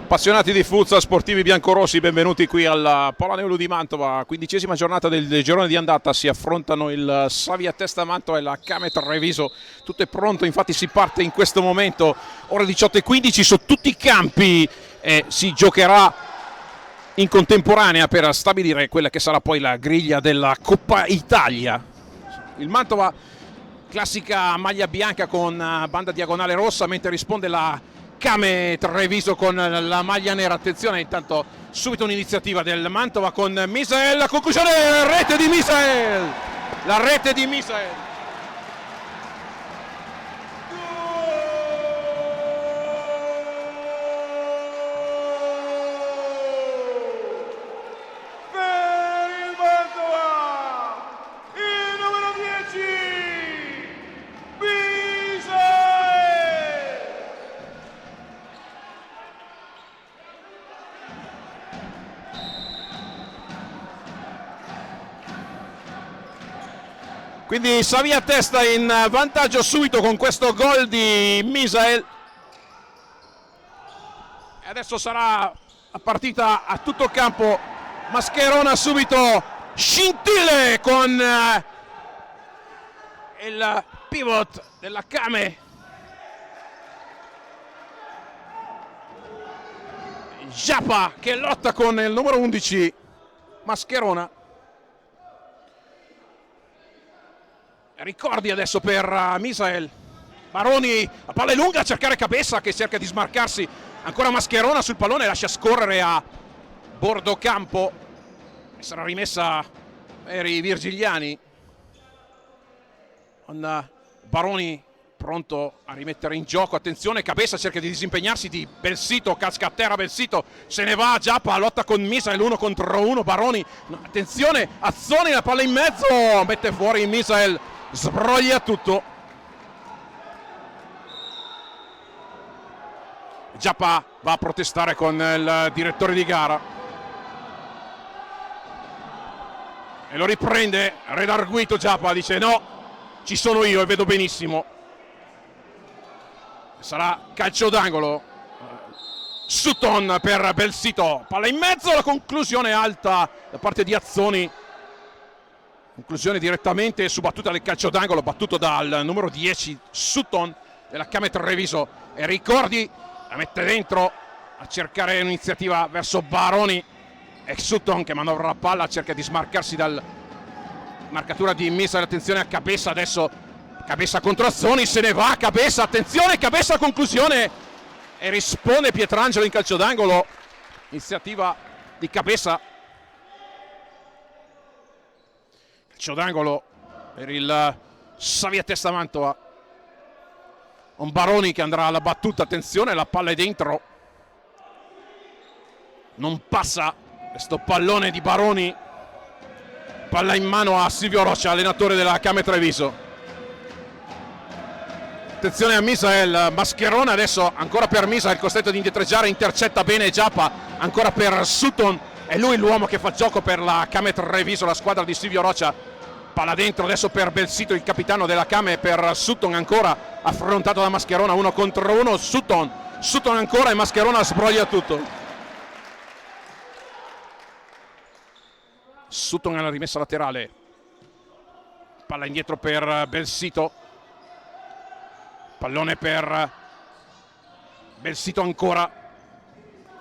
Appassionati di futsal, sportivi biancorossi, benvenuti qui al Polaneulu di Mantova. 15ª giornata del girone di andata, si affrontano il Savia Testa Mantova e la Kame Treviso. Tutto è pronto, infatti si parte in questo momento, ore 18:15 su tutti i campi e si giocherà in contemporanea per stabilire quella che sarà poi la griglia della Coppa Italia. Il Mantova, classica maglia bianca con banda diagonale rossa, mentre risponde la Kame Treviso con la maglia nera. Attenzione, intanto subito un'iniziativa del Mantova con Misael, la conclusione, rete di Misael, la rete di Misael. Per il Mantova, il numero 10, Misael. Quindi Savia Testa in vantaggio subito con questo gol di Misael. E adesso sarà la partita a tutto il campo. Mascherona subito, scintille con il pivot della Kame. Giappa che lotta con il numero 11 Mascherona. Ricordi adesso per Misael. Baroni, la palla è lunga a cercare Cabessa che cerca di smarcarsi. Ancora Mascherona sul pallone, lascia scorrere a bordo campo. E sarà rimessa per i virgiliani. Con Baroni pronto a rimettere in gioco. Attenzione, Cabessa cerca di disimpegnarsi di Belsito, casca a terra Belsito, se ne va Giappa, lotta con Misael 1 contro 1. Baroni, attenzione, Azzoni, la palla in mezzo, mette fuori Misael, sbroglia tutto. Giappa va a protestare con il direttore di gara e lo riprende redarguito. Giappa dice no, ci sono io e vedo benissimo. Sarà calcio d'angolo. Sutton per Belsito, palla in mezzo, la conclusione alta da parte di Azzoni. Conclusione direttamente su battuta del calcio d'angolo, battuto dal numero 10 Sutton della Kame Treviso. E Ricordi la mette dentro a cercare un'iniziativa verso Baroni. E Sutton che manovra la palla, cerca di smarcarsi dal marcatura di Misael. Attenzione a Cabessa adesso. Cabessa contro Azzoni, se ne va Cabessa, attenzione, Cabessa conclusione e risponde Pietrangelo in calcio d'angolo. Iniziativa di Cabessa. Calcio d'angolo per il Savia Testa Mantova. Un Baroni che andrà alla battuta, attenzione, la palla è dentro. Non passa questo pallone di Baroni. Palla in mano a Silvio Roccia, allenatore della Kame Treviso. Attenzione a Misael, Mascherona adesso ancora per Misael, costretto ad indietreggiare, intercetta bene Giappa, ancora per Sutton, è lui l'uomo che fa gioco per la Kame Treviso, la squadra di Silvio Roccia. Palla dentro adesso per Belsito, il capitano della Kame, per Sutton ancora, affrontato da Mascherona 1 contro 1, Sutton ancora e Mascherona sbroglia tutto. Sutton alla rimessa laterale, palla indietro per Belsito. Pallone per Belsito ancora.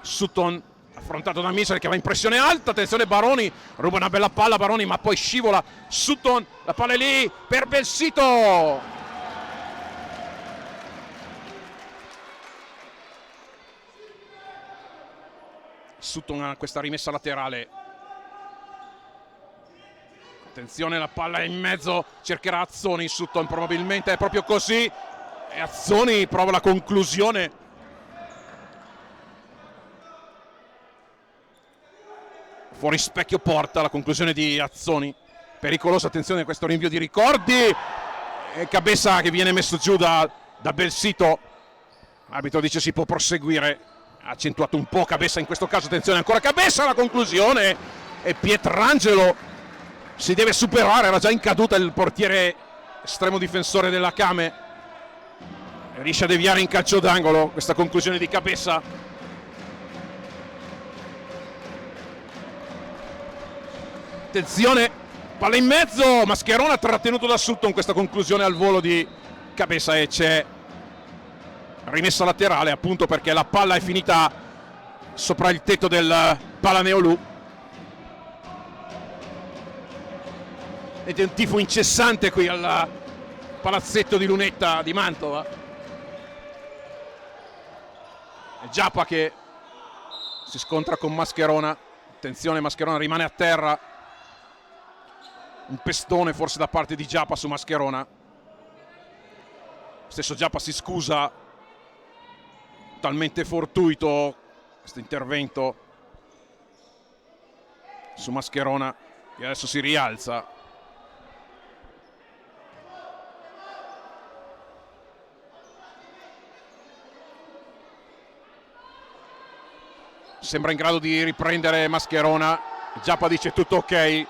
Sutton affrontato da Misael che va in pressione alta. Attenzione Baroni, ruba una bella palla Baroni ma poi scivola Sutton. La palla è lì per Belsito. Sutton ha questa rimessa laterale. Attenzione, la palla è in mezzo, cercherà Azzoni. Sutton probabilmente è proprio così. E Azzoni prova la conclusione. Fuori specchio porta, la conclusione di Azzoni. Pericolosa, attenzione a questo rinvio di Ricordi. E Cabessa che viene messo giù da Belsito. L'arbitro dice si può proseguire. Ha accentuato un po' Cabessa in questo caso. Attenzione ancora Cabessa, la conclusione. E Pietrangelo si deve superare, era già in caduta il portiere estremo difensore della Kame. Riesce a deviare in calcio d'angolo questa conclusione di Cabessa. attenzione, palla in mezzo, Mascherona trattenuto da Sutton, questa conclusione al volo di Cabeza, e c'è rimessa laterale appunto perché la palla è finita sopra il tetto del Palaneolù. Ed è un tifo incessante qui al palazzetto di Lunetta di Mantova. È Giappa che si scontra con Mascherona. Attenzione, Mascherona rimane a terra. Un pestone forse da parte di Giappa su Mascherona. Stesso Giappa si scusa, talmente fortuito questo intervento su Mascherona, che adesso si rialza. Sembra in grado di riprendere Mascherona. Giappa dice tutto ok,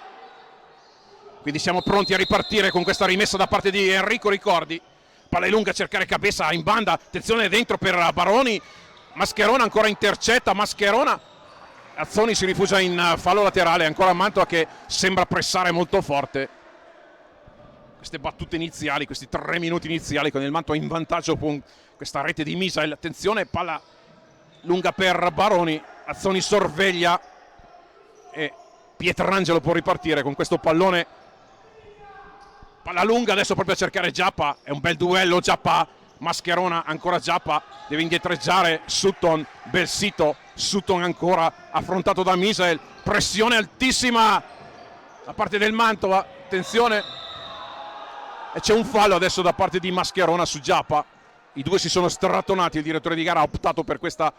quindi siamo pronti a ripartire con questa rimessa da parte di Enrico Ricordi. Palla lunga a cercare Cabeza in banda, attenzione dentro per Baroni, Mascherona ancora intercetta, Mascherona, Azzoni si rifugia in fallo laterale, ancora Mantova che sembra pressare molto forte. Queste battute iniziali, questi 3 minuti iniziali con il Mantova in vantaggio con questa rete di Misael. Attenzione, palla lunga per Baroni, Azzoni sorveglia e Pietrangelo può ripartire con questo pallone. Palla lunga adesso proprio a cercare Giappa, è un bel duello Giappa Mascherona, ancora Giappa deve indietreggiare Sutton, bel sito, Sutton ancora affrontato da Misael, pressione altissima da parte del Mantova, attenzione, e c'è un fallo adesso da parte di Mascherona su Giappa. I due si sono strattonati, il direttore di gara ha optato per questa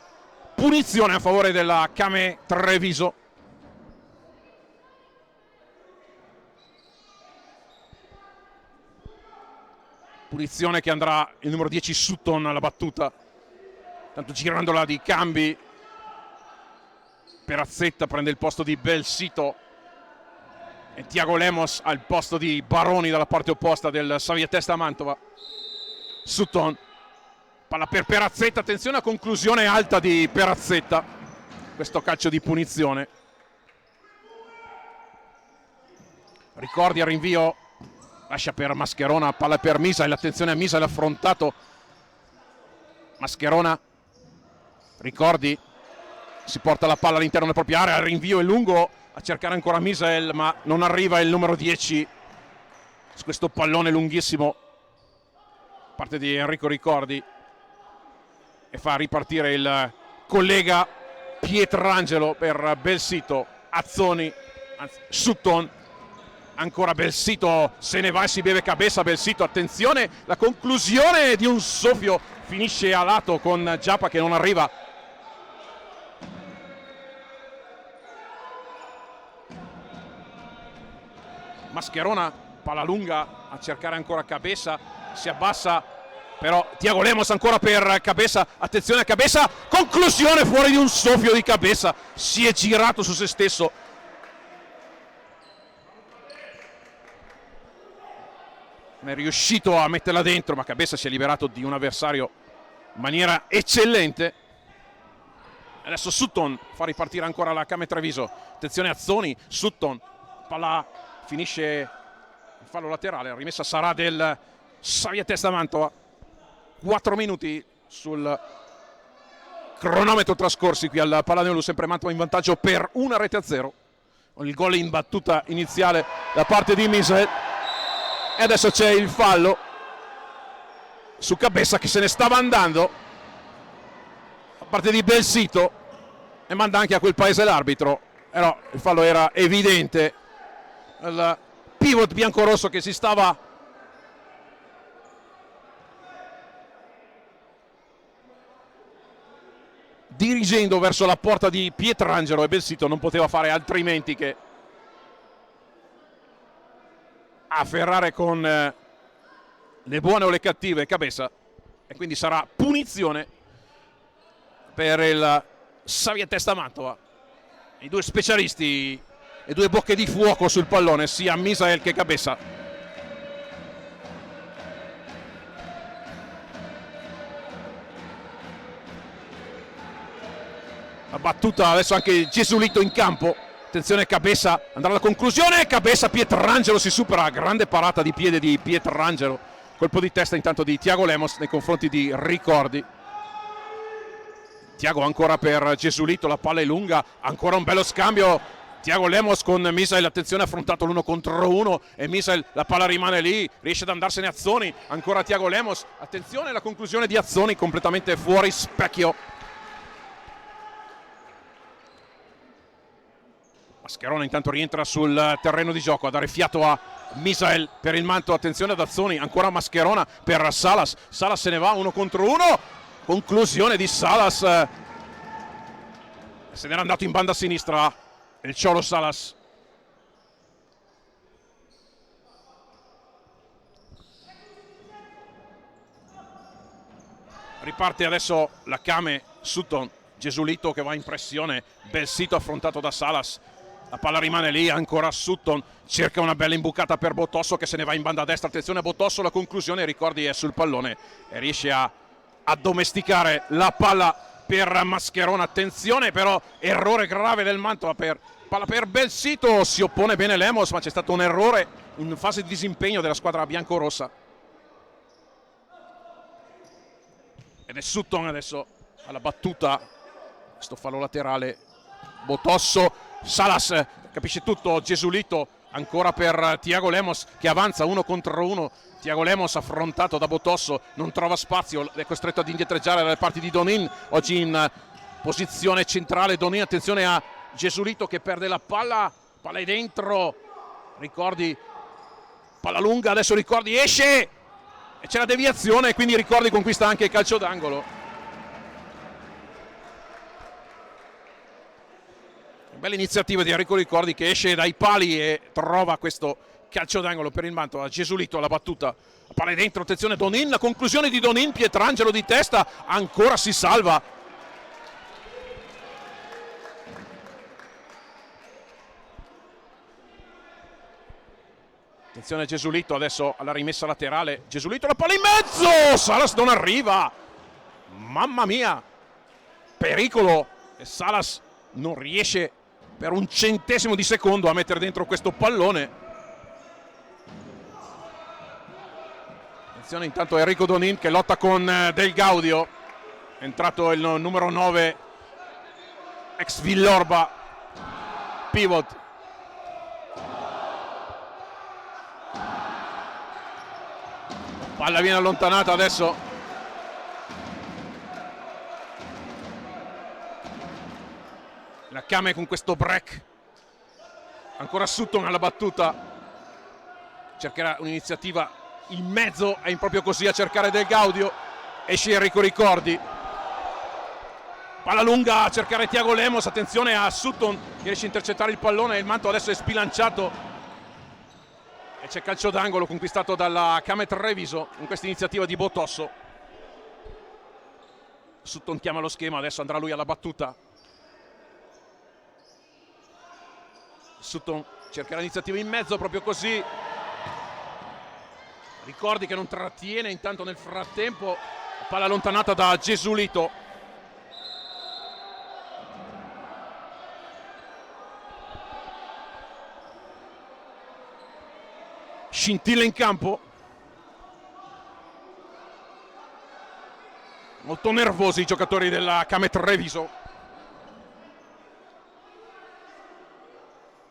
punizione a favore della Came Treviso. Punizione che andrà il numero 10 Sutton alla battuta, tanto girandola di cambi. Perazzetta prende il posto di Belsito e Tiago Lemos al posto di Baroni dalla parte opposta del Savia Testa Mantova. Sutton, palla per Perazzetta, attenzione a conclusione alta di Perazzetta, questo calcio di punizione. Ricordi al rinvio, lascia per Mascherona, palla per Misael, attenzione a Misael affrontato. Mascherona, Ricordi, si porta la palla all'interno della propria area, il rinvio è lungo a cercare ancora Misael, ma non arriva il numero 10 su questo pallone lunghissimo da parte di Enrico Ricordi, e fa ripartire il collega Pietrangelo per Belsito. Azzoni, Sutton, ancora Belsito, se ne va e si beve Cabeza. Belsito, attenzione, la conclusione di un soffio finisce a lato con Giappa che non arriva. Mascherona, palla lunga a cercare ancora Cabeza, si abbassa però Tiago Lemos ancora per Cabeza, attenzione a Cabeza, conclusione fuori di un soffio di Cabeza, si è girato su se stesso. Non è riuscito a metterla dentro, ma Cabeza si è liberato di un avversario in maniera eccellente. Adesso Sutton fa ripartire ancora la Came Treviso, attenzione a Azzoni, Sutton, palla finisce il fallo laterale, la rimessa sarà del Savia Testa Mantova. 4 minuti sul cronometro trascorsi qui al Palaneolù, sempre Mantova in vantaggio per 1-0 con il gol in battuta iniziale da parte di Misael. E adesso c'è il fallo su Cabeza che se ne stava andando da parte di Belsito e manda anche a quel paese l'arbitro, però il fallo era evidente. Il pivot biancorosso che si stava dirigendo verso la porta di Pietrangelo, e Belsito non poteva fare altrimenti che afferrare con le buone o le cattive Cabeza, e quindi sarà punizione per il Savia Testa Mantova. I due specialisti e due bocche di fuoco sul pallone, sia Misael che Cabeza. La battuta adesso anche Gesulito in campo, attenzione Cabessa, andrà alla conclusione, Cabessa, Pietrangelo si supera, grande parata di piede di Pietrangelo, colpo di testa intanto di Thiago Lemos nei confronti di Ricordi. Thiago ancora per Gesualito, la palla è lunga, ancora un bello scambio, Thiago Lemos con Misael, attenzione, affrontato l'1 contro 1 e Misael, la palla rimane lì, riesce ad andarsene Azzoni, ancora Thiago Lemos, attenzione la conclusione di Azzoni completamente fuori specchio. Mascherona intanto rientra sul terreno di gioco a dare fiato a Misael per il manto, attenzione ad Azzoni, ancora Mascherona per Salas, Salas se ne va 1 contro 1, conclusione di Salas, se n'era andato in banda a sinistra il Cholo Salas. Riparte adesso la Kame, Sutton, Gesualito che va in pressione, bel sito affrontato da Salas, la palla rimane lì, ancora Sutton, cerca una bella imbucata per Botosso che se ne va in banda a destra, attenzione a Botosso, la conclusione, Ricordi è sul pallone e riesce a addomesticare la palla per Mascherona, attenzione però, errore grave del Mantova, palla per Belsito, si oppone bene Lemos ma c'è stato un errore in fase di disimpegno della squadra biancorossa ed è Sutton adesso alla battuta, questo fallo laterale, Botosso, Salas capisce tutto, Gesualito ancora per Thiago Lemos che avanza 1 contro 1, Thiago Lemos affrontato da Botosso, non trova spazio, è costretto ad indietreggiare dalle parti di Donin, oggi in posizione centrale Donin, attenzione a Gesualito che perde la palla, palla è dentro, Ricordi, palla lunga, adesso Ricordi esce e c'è la deviazione, quindi Ricordi conquista anche il calcio d'angolo. Bella iniziativa di Enrico Ricordi che esce dai pali e trova questo calcio d'angolo per il Mantova. Gesualito alla battuta, la palla è dentro, attenzione Donin, la conclusione di Donin, Pietrangelo di testa, ancora si salva. Attenzione Gesualito adesso alla rimessa laterale, Gesualito la palla in mezzo, Salas non arriva, mamma mia, pericolo e Salas non riesce per un centesimo di secondo a mettere dentro questo pallone. Attenzione intanto Enrico Donin che lotta con Del Gaudio, è entrato il numero 9 ex Villorba, pivot. Palla viene allontanata adesso. La Kame con questo break. Ancora Sutton alla battuta. Cercherà un'iniziativa in mezzo, è proprio così a cercare Del Gaudio. Esce Enrico Ricordi. Palla lunga a cercare Thiago Lemos. Attenzione a Sutton che riesce a intercettare il pallone. Il manto adesso è sbilanciato. E c'è calcio d'angolo conquistato dalla Kame Treviso in questa iniziativa di Botosso. Sutton chiama lo schema, adesso andrà lui alla battuta. Sutton cerca l'iniziativa in mezzo, proprio così. Ricordi che non trattiene, intanto nel frattempo palla allontanata da Gesualito. Scintilla in campo, molto nervosi i giocatori della Kame Treviso.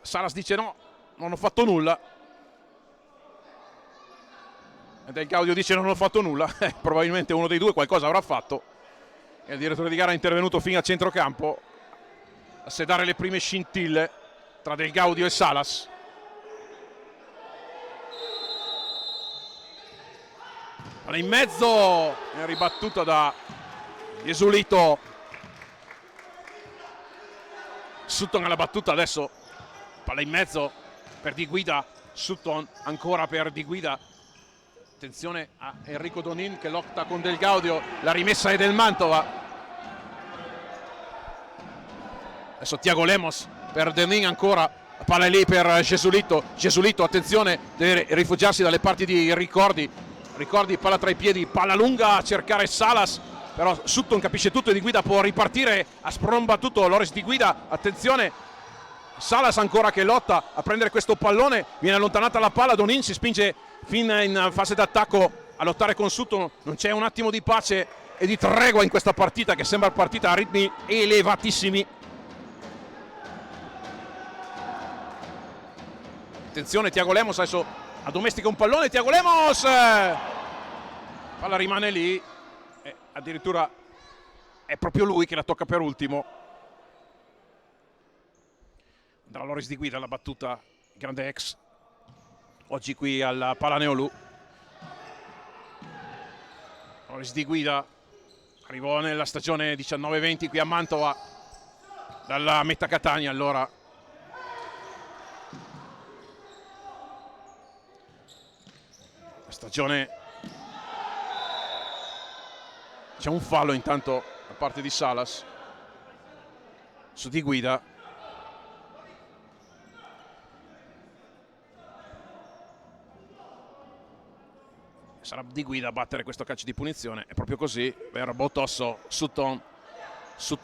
Salas dice no, non ho fatto nulla, e Del Gaudio dice non ho fatto nulla. Probabilmente uno dei due qualcosa avrà fatto e il direttore di gara è intervenuto fino a centrocampo a sedare le prime scintille tra Del Gaudio e Salas. In mezzo è ribattuta da Gesualito. Sutton alla battuta adesso, palla in mezzo per Di Guida, Sutton ancora per Di Guida, attenzione a Enrico Donin che lotta con Del Gaudio, la rimessa è del Mantova. Adesso Thiago Lemos per Donin ancora, la palla è lì per Gesualito. Gesualito attenzione, deve rifugiarsi dalle parti di Ricordi. Ricordi, palla tra i piedi, palla lunga a cercare Salas, però Sutton capisce tutto e Di Guida può ripartire, ha sprombattuto Loris Di Guida, attenzione Salas ancora che lotta a prendere questo pallone, viene allontanata la palla, Donin si spinge fin in fase d'attacco a lottare con Sutton, non c'è un attimo di pace e di tregua in questa partita che sembra partita a ritmi elevatissimi. Attenzione, Thiago Lemos adesso addomestica un pallone, Thiago Lemos, palla rimane lì e addirittura è proprio lui che la tocca per ultimo. Andrà Loris di Guida, la battuta grande ex oggi qui al Palaneolù. Loris di Guida arrivò nella stagione 19-20 qui a Mantova dalla Metta Catania, allora la stagione. C'è un fallo intanto da parte di Salas su Di Guida. Sarà Di Guida a battere questo calcio di punizione, è proprio così, per Botosso, Sutton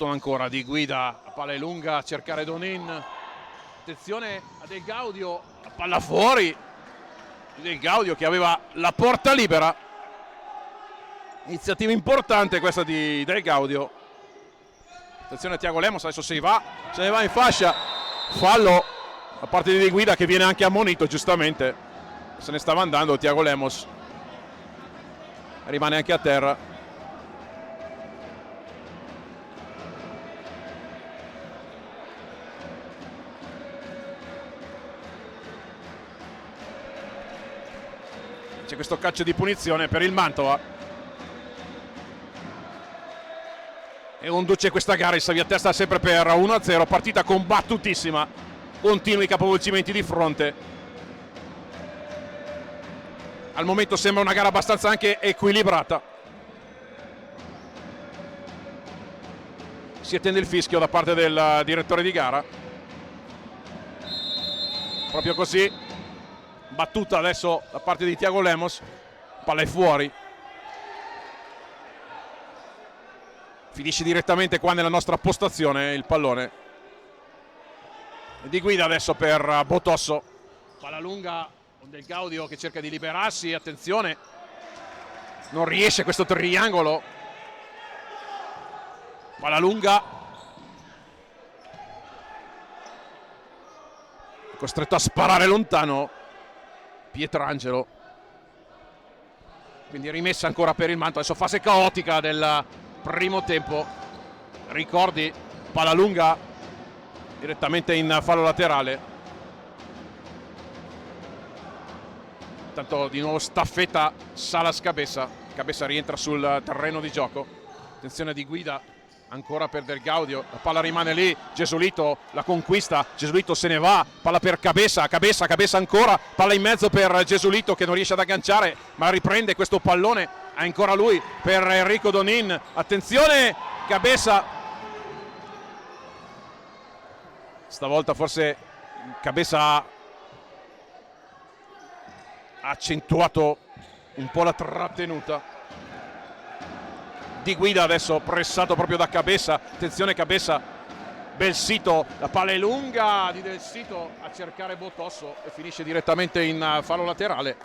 ancora, Di Guida, la palla è lunga a cercare Donin, attenzione a Del Gaudio, la palla fuori, Del Gaudio che aveva la porta libera, iniziativa importante questa di Del Gaudio, attenzione a Thiago Lemos, adesso se ne va in fascia, fallo da parte di Guida che viene anche ammonito giustamente, se ne stava andando Thiago Lemos. Rimane anche a terra. C'è questo calcio di punizione per il Mantova. E conduce questa gara il Saviatesta sempre per 1-0. Partita combattutissima. Continui capovolgimenti di fronte. Al momento sembra una gara abbastanza anche equilibrata. Si attende il fischio da parte del direttore di gara. Proprio così. Battuta adesso da parte di Thiago Lemos. Palla è fuori. Finisce direttamente qua nella nostra postazione il pallone. E Di Guida adesso per Botosso. Palla lunga. Del Gaudio che cerca di liberarsi, attenzione, non riesce questo triangolo, palla lunga, costretto a sparare lontano Pietrangelo, quindi rimessa ancora per il Mantova, adesso fase caotica del primo tempo, ricordi, palla lunga direttamente in fallo laterale. Tanto di nuovo staffetta Salas Cabeza rientra sul terreno di gioco, attenzione Di Guida ancora per Del Gaudio, la palla rimane lì, Gesualdo la conquista, Gesualdo se ne va, palla per Cabeza ancora, palla in mezzo per Gesualdo che non riesce ad agganciare ma riprende questo pallone, ancora lui per Enrico Donin, attenzione Cabeza, stavolta forse Cabeza ha accentuato un po' la trattenuta. Di Guida adesso pressato proprio da Cabeza, attenzione Cabeza, Belsito, la palla è lunga di Belsito a cercare Botosso e finisce direttamente in fallo laterale.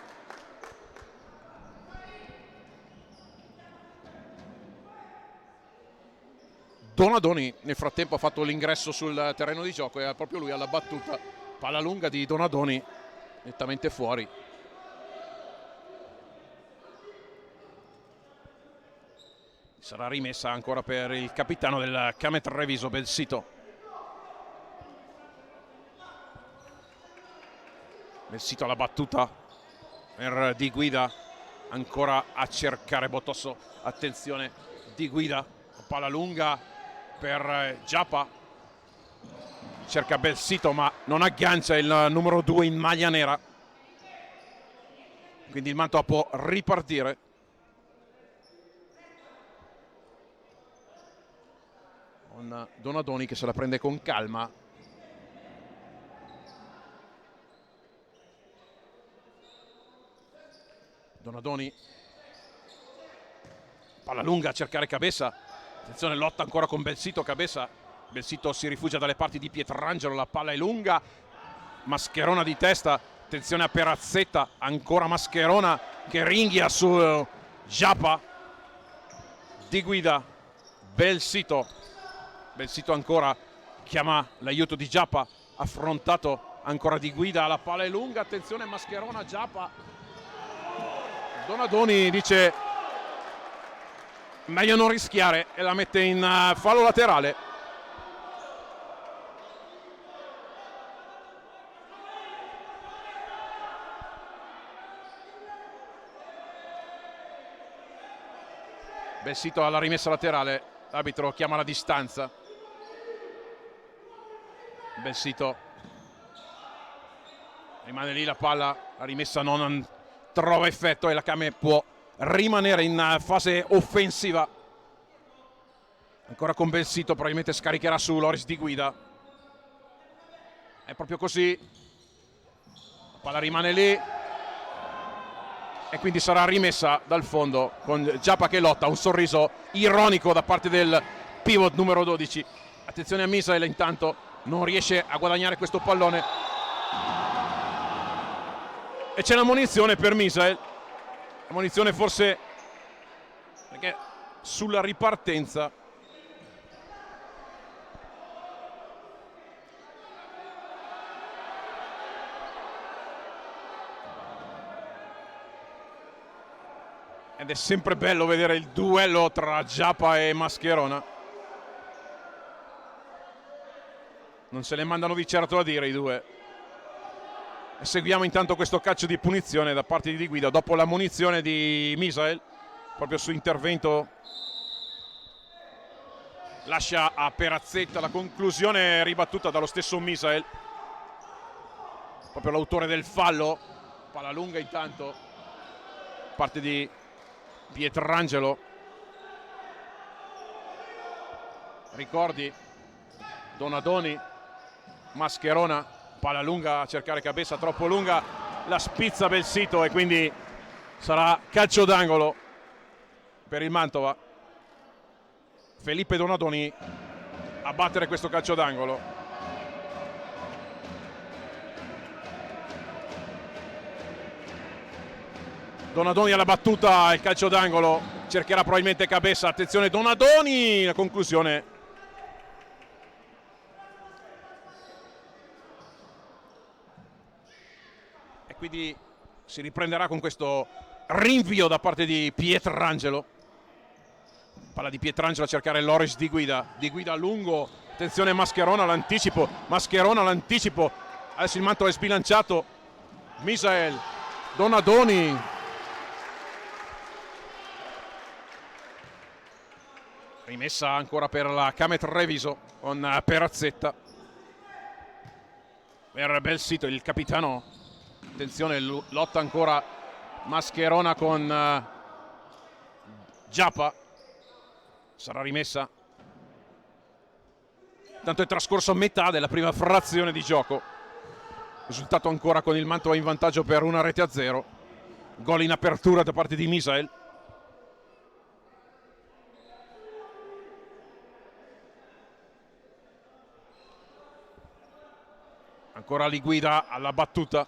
Donadoni nel frattempo ha fatto l'ingresso sul terreno di gioco e proprio lui alla battuta, palla lunga di Donadoni nettamente fuori. Sarà rimessa ancora per il capitano del Camet Treviso, Belsito. Belsito alla battuta per Di Guida, ancora a cercare Botosso, attenzione Di Guida, palla lunga per Giappa, cerca Belsito ma non aggancia il numero 2 in maglia nera, quindi il Mantova può ripartire. Donadoni che se la prende con calma, Donadoni, palla lunga a cercare Cabeza, attenzione lotta ancora con Belsito, Cabeza Belsito si rifugia dalle parti di Pietrangelo, la palla è lunga, Mascherona di testa, attenzione a Perazzetta, ancora Mascherona che ringhia su Giappa, Di Guida, Belsito ancora chiama l'aiuto di Giappa, affrontato ancora Di Guida, la palla è lunga, attenzione Mascherona, Giappa, Donadoni dice meglio non rischiare e la mette in fallo laterale. Belsito alla rimessa laterale, l'arbitro chiama la distanza. Belsito rimane lì, la palla, la rimessa non trova effetto e la Came può rimanere in fase offensiva. Ancora con Belsito, probabilmente scaricherà su Loris Di Guida. È proprio così, la palla rimane lì e quindi sarà rimessa dal fondo con Giappa che lotta, un sorriso ironico da parte del pivot numero 12. Attenzione a Misael, intanto non riesce a guadagnare questo pallone e c'è la munizione per Misael, la munizione forse perché sulla ripartenza ed è sempre bello vedere il duello tra Giappa e Mascherona. Non se le mandano di certo a dire i due. E seguiamo intanto questo calcio di punizione da parte di Guida dopo la munizione di Misael, proprio su intervento lascia a Perazzetta, la conclusione ribattuta dallo stesso Misael, proprio l'autore del fallo. Palla lunga intanto parte di Pietrangelo, ricordi Donadoni, Mascherona, palla lunga a cercare Cabeza, troppo lunga, la spizza Belsito e quindi sarà calcio d'angolo per il Mantova. Felipe Donadoni a battere questo calcio d'angolo. Donadoni alla battuta, il calcio d'angolo, cercherà probabilmente Cabeza, attenzione Donadoni, la conclusione. E quindi si riprenderà con questo rinvio da parte di Pietrangelo. Palla di Pietrangelo a cercare Loris Di Guida a lungo, attenzione Mascherona all'anticipo, adesso il Mantova è sbilanciato, Misael, Donadoni. Rimessa ancora per la Came Treviso con Perazzetta. Per Belsito, il capitano. Attenzione, lotta ancora Mascherona con Giappa. Sarà rimessa. Tanto è trascorso metà della prima frazione di gioco. Risultato ancora con il Mantova in vantaggio per 1-0. Gol in apertura da parte di Misael. Ancora lì Guida alla battuta.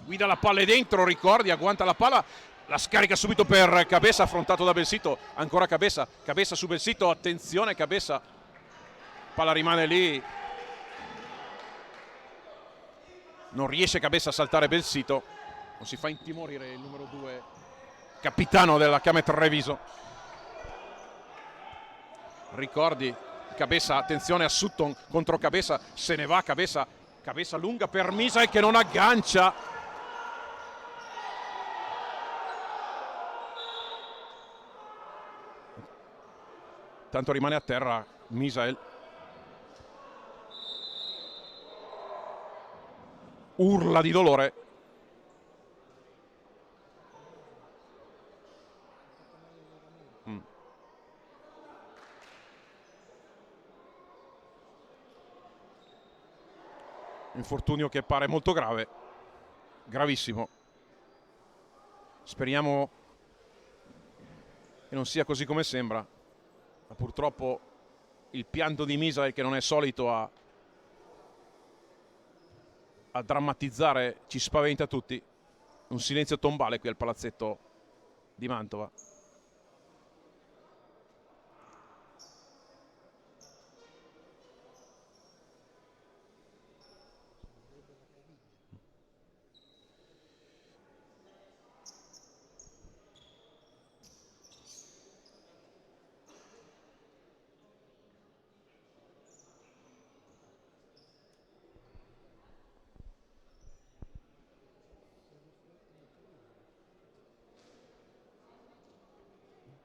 Guida la palla è dentro, ricordi, agguanta la palla, la scarica subito per Cabeza, affrontato da Belsito. Ancora Cabeza su Belsito, attenzione Cabeza. Palla rimane lì. Non riesce Cabeza a saltare Belsito. Non si fa intimorire il numero 2, capitano della Came Treviso. Ricordi, Cabeza, attenzione a Sutton contro Cabeza, se ne va Cabeza lunga per Misael che non aggancia. Tanto rimane a terra Misael. Urla di dolore. Infortunio che pare molto grave, gravissimo. Speriamo che non sia così come sembra, ma purtroppo il pianto di Misael, che non è solito a drammatizzare, ci spaventa tutti. Un silenzio tombale qui al palazzetto di Mantova.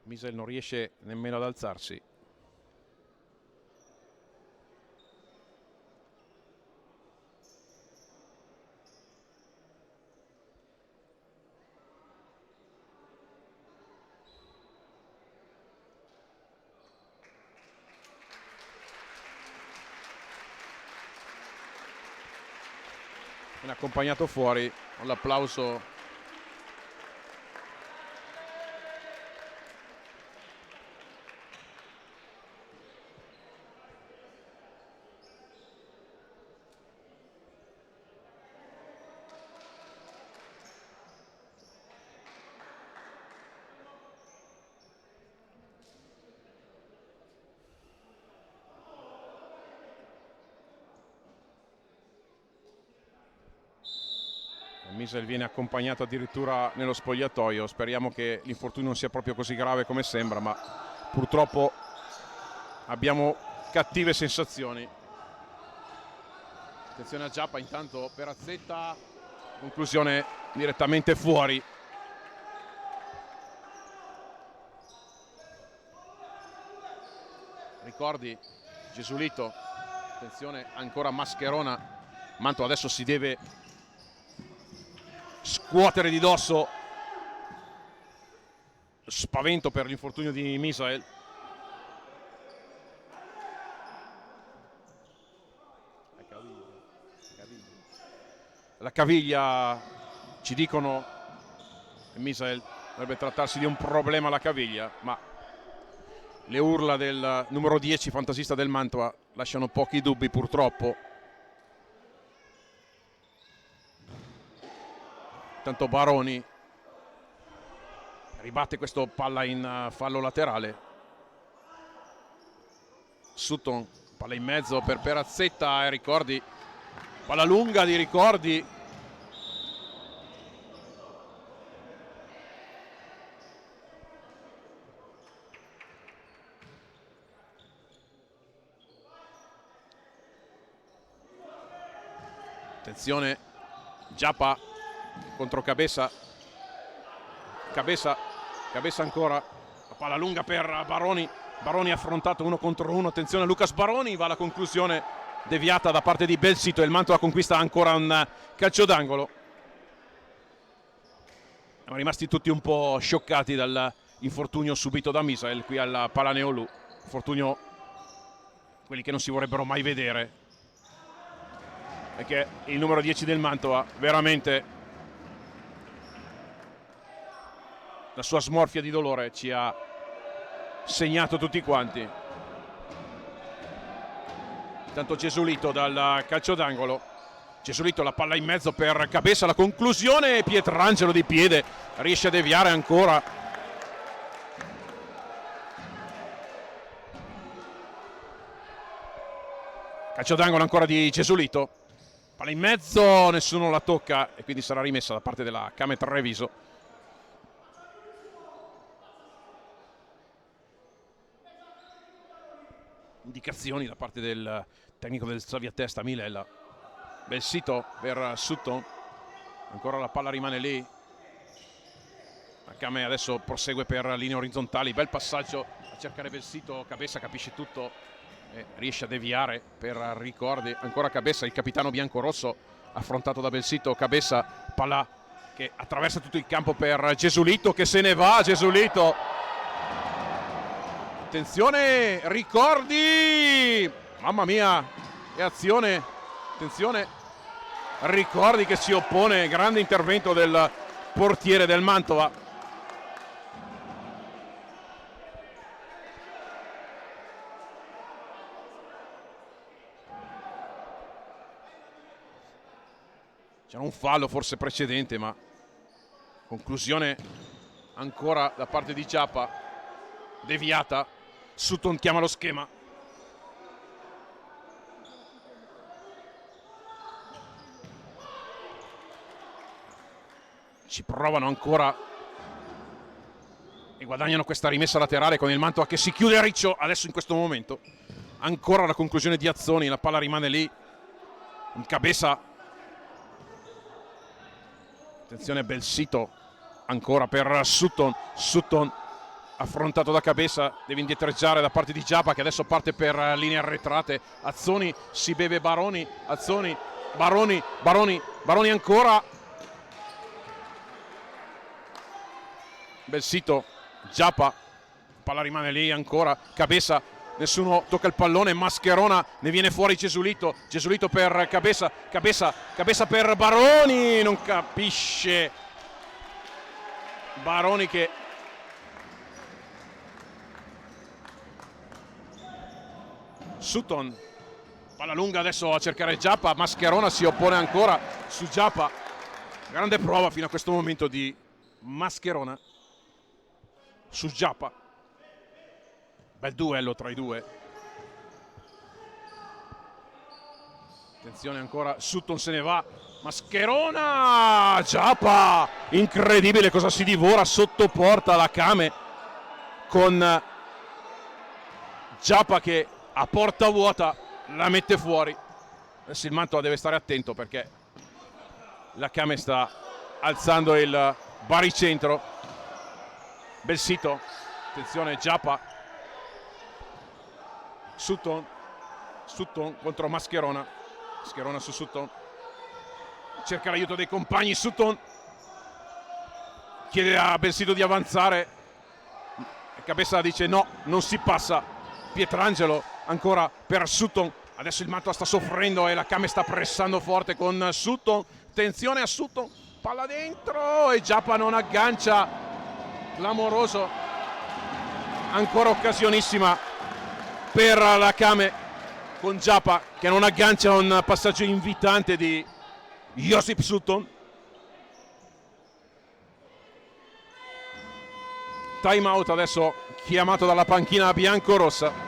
Misael non riesce nemmeno ad alzarsi. Viene accompagnato fuori con l'applauso Misael viene accompagnato addirittura nello spogliatoio. Speriamo che l'infortunio non sia proprio così grave come sembra, ma purtroppo abbiamo cattive sensazioni. Attenzione a Giappa, intanto Perazzetta, conclusione direttamente fuori. Ricordi Gesulito, attenzione ancora Mascherona. Mantova adesso si deve scuotere di dosso. Spavento per l'infortunio di Misael. La caviglia, ci dicono che Misael dovrebbe trattarsi di un problema alla caviglia, ma le urla del numero 10 fantasista del Mantova lasciano pochi dubbi purtroppo. Intanto Baroni ribatte questo palla in fallo laterale. Sutton, palla in mezzo per Perazzetta e Ricordi, palla lunga di Ricordi. Attenzione, Giappa contro Cabessa. Cabessa ancora, la palla lunga per Baroni. Baroni affrontato 1 contro 1. Attenzione a Lucas Baroni, va alla conclusione deviata da parte di Belsito e il Mantova conquista ancora un calcio d'angolo. Siamo rimasti tutti un po' scioccati dall'infortunio subito da Misael qui alla Palaneolu. Infortunio quelli che non si vorrebbero mai vedere, perché il numero 10 del Mantova veramente la sua smorfia di dolore ci ha segnato tutti quanti. Intanto Gesulito dal calcio d'angolo. Gesulito, la palla in mezzo per Cabessa, la conclusione, Pietrangelo di piede riesce a deviare ancora. Calcio d'angolo ancora di Gesulito, palla in mezzo, nessuno la tocca e quindi sarà rimessa da parte della Camet Treviso. Indicazioni da parte del tecnico del Savia Testa Milella. Belsito per Sutton, ancora la palla rimane lì. La Came adesso prosegue per linee orizzontali, bel passaggio a cercare Belsito. Cabessa capisce tutto e riesce a deviare per Ricordi. Ancora Cabessa, il capitano biancorosso affrontato da Belsito. Cabessa, palla che attraversa tutto il campo per Gesulito, che se ne va. Gesulito, attenzione, Ricordi, mamma mia, che azione, attenzione, Ricordi che si oppone, grande intervento del portiere del Mantova. C'era un fallo forse precedente, ma conclusione ancora da parte di Giappa, deviata. Sutton chiama lo schema. Ci provano ancora e guadagnano questa rimessa laterale con il Mantova che si chiude a riccio adesso in questo momento. Ancora la conclusione di Azzoni, la palla rimane lì in cabeza. Attenzione, bel sito ancora per Sutton. Sutton affrontato da cabeza, deve indietreggiare da parte di Giappa che adesso parte per linee arretrate. Azzoni si beve Baroni, Azzoni, Baroni ancora. Bel sito, Giappa, palla rimane lì ancora, cabeza, nessuno tocca il pallone, Mascherona, ne viene fuori Gesulito, Gesulito per cabeza, cabeza per Baroni, non capisce Baroni che Sutton, palla lunga adesso a cercare Giappa, Mascherona si oppone ancora su Giappa, grande prova fino a questo momento di Mascherona su Giappa. Bel duello tra i due. Attenzione ancora, Sutton se ne va, Mascherona, Giappa, incredibile cosa si divora sotto porta la Kame con Giappa che a porta vuota la mette fuori. Adesso il Mantova deve stare attento perché la Kame sta alzando il baricentro. Bel sito, attenzione Giappa, Sutton contro Mascherona, Mascherona su Sutton, cerca l'aiuto dei compagni, Sutton chiede a Belsito di avanzare, Cabeza dice no, non si passa, Pietrangelo ancora per Sutton, adesso il Mantova sta soffrendo e la Kame sta pressando forte con Sutton, attenzione a Sutton, palla dentro e Giappa non aggancia. Clamoroso, ancora occasionissima per la Kame con Giappa che non aggancia un passaggio invitante di Josip Sutton. Time out adesso chiamato dalla panchina biancorossa.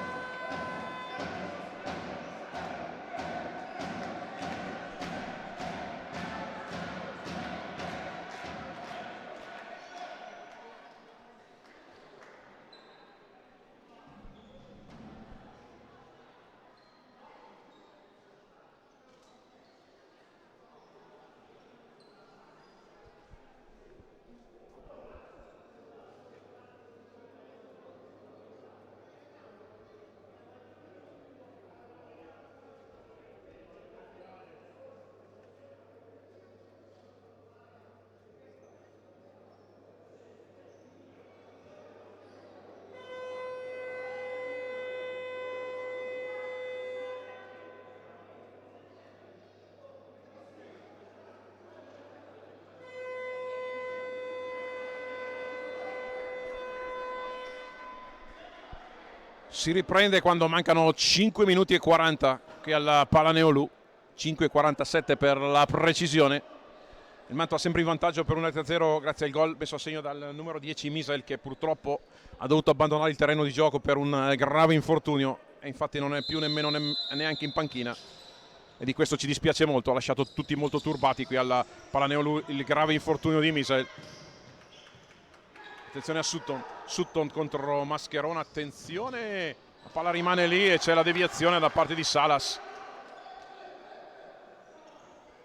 Si riprende quando mancano 5 minuti e 40 qui al Palaneolù, 5,47 per la precisione. Il Mantova sempre in vantaggio per 1-0 grazie al gol messo a segno dal numero 10 Misael che purtroppo ha dovuto abbandonare il terreno di gioco per un grave infortunio e infatti non è più nemmeno neanche in panchina e di questo ci dispiace molto, ha lasciato tutti molto turbati qui al Palaneolù il grave infortunio di Misael. Attenzione a Sutton contro Mascherona, attenzione, la palla rimane lì e c'è la deviazione da parte di Salas.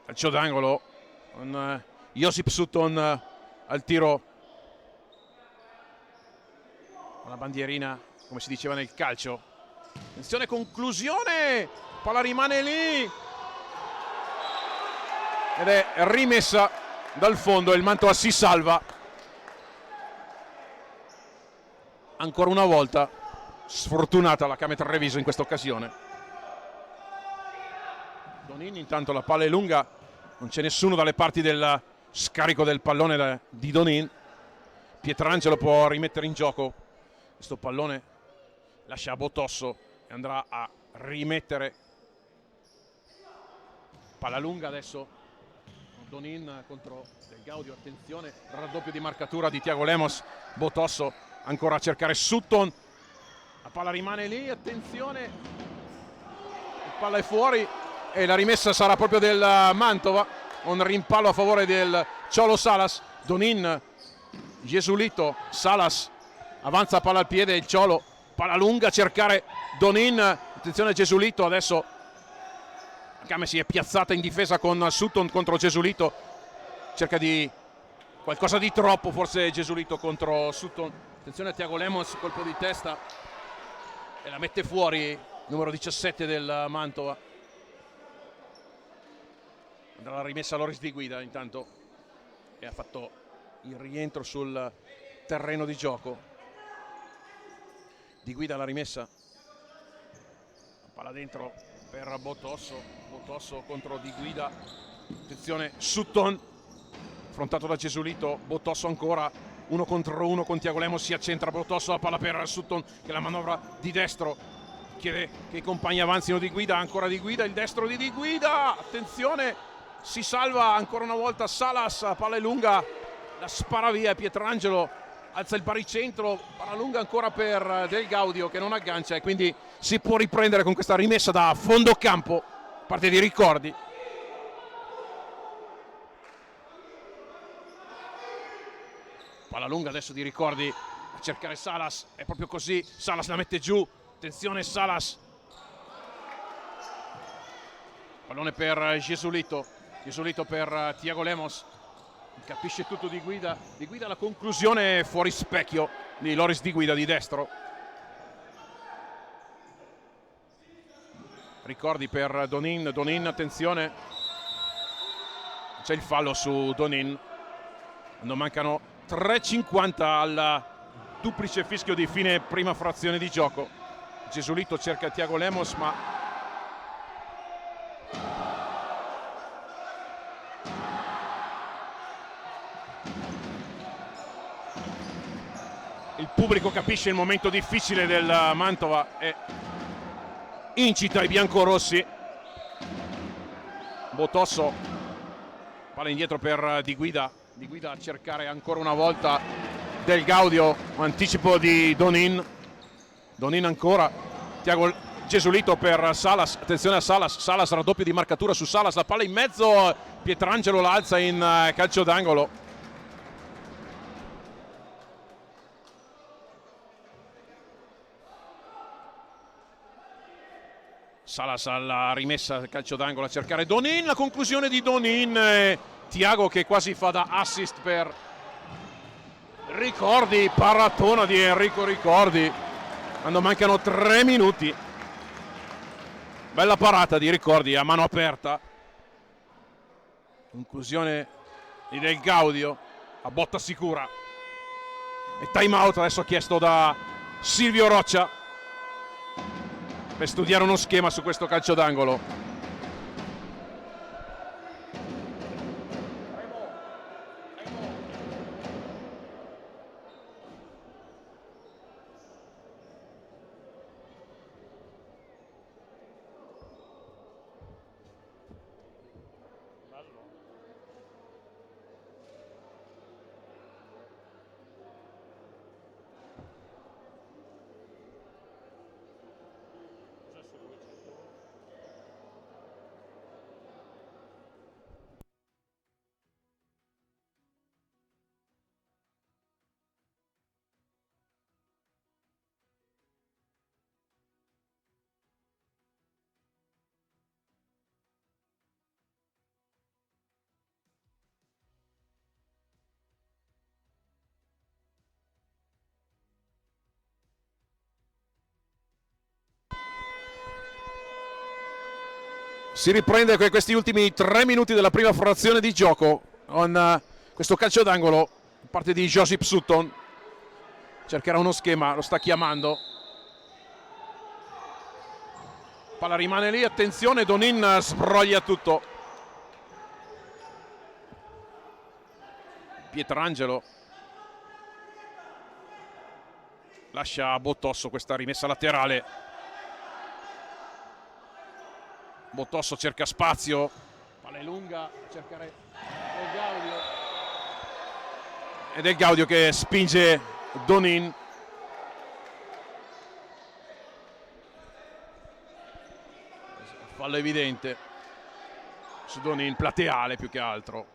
Calcio d'angolo con Josip Sutton al tiro con la bandierina come si diceva nel calcio. Attenzione, conclusione, palla rimane lì ed è rimessa dal fondo e il Mantova si salva. Ancora una volta sfortunata la Kame Treviso in questa occasione. Donin intanto la palla è lunga, non c'è nessuno dalle parti del scarico del pallone di Donin. Pietrangelo può rimettere in gioco questo pallone, lascia a Botosso e andrà a rimettere. Palla lunga adesso Donin contro Del Gaudio, attenzione, raddoppio di marcatura di Thiago Lemos. Botosso ancora a cercare Sutton, la palla rimane lì, attenzione, la palla è fuori e la rimessa sarà proprio del Mantova, un rimpallo a favore del Cholo Salas. Donin, Jesulito, Salas avanza palla al piede, il Cholo, palla lunga a cercare Donin, attenzione Jesulito, adesso Game si è piazzata in difesa con Sutton contro Jesulito, cerca di qualcosa di troppo forse Jesulito contro Sutton. Attenzione a Thiago Lemos, colpo di testa e la mette fuori, numero 17 del Mantova. Andrà la rimessa Loris Di Guida intanto, e ha fatto il rientro sul terreno di gioco. Di Guida la rimessa, la palla dentro per Botosso, Botosso contro Di Guida, attenzione Sutton affrontato da Jesulito, Botosso ancora uno contro uno con Thiago Lemos, si accentra Botosso, la palla per Sutton che la manovra di destro, chiede che i compagni avanzino. Di Guida, ancora Di Guida, il destro di Di Guida, attenzione, si salva ancora una volta Salas, la palla è lunga, la spara via Pietrangelo, alza il baricentro, palla lunga ancora per Del Gaudio che non aggancia e quindi si può riprendere con questa rimessa da fondo campo, parte di Ricordi. Palla lunga adesso di Ricordi a cercare Salas, è proprio così, Salas la mette giù, attenzione Salas, pallone per Jesulito, Jesulito per Thiago Lemos, capisce tutto Di Guida, Di Guida la conclusione fuori specchio di Loris Di Guida di destro. Ricordi per Donin, Donin attenzione, c'è il fallo su Donin quando mancano 3,50 al duplice fischio di fine prima frazione di gioco. Jesulito cerca Thiago Lemos ma il pubblico capisce il momento difficile del Mantova e incita i biancorossi. Botosso, palla indietro per Di Guida, Di Guida a cercare ancora una volta Del Gaudio, anticipo di Donin, Donin ancora, Jesulito per Salas, attenzione a Salas, Salas raddoppio di marcatura su Salas, la palla in mezzo, Pietrangelo la alza in calcio d'angolo. Salas alla rimessa, calcio d'angolo a cercare Donin, la conclusione di Donin, Thiago che quasi fa da assist per Ricordi, paratona di Enrico Ricordi quando mancano 3 minuti, bella parata di Ricordi a mano aperta, conclusione di Del Gaudio a botta sicura e time out adesso chiesto da Silvio Roccia per studiare uno schema su questo calcio d'angolo. Si riprende con questi ultimi 3 minuti della prima frazione di gioco con questo calcio d'angolo da parte di Josip Sutton. Cercherà uno schema, lo sta chiamando. Palla rimane lì, attenzione, Donin sbroglia tutto. Pietrangelo lascia a Botosso questa rimessa laterale. Botosso cerca spazio, Palla è lunga a cercare Del Gaudio. Ed è Del Gaudio che spinge Donin. Fallo evidente su Donin, plateale più che altro.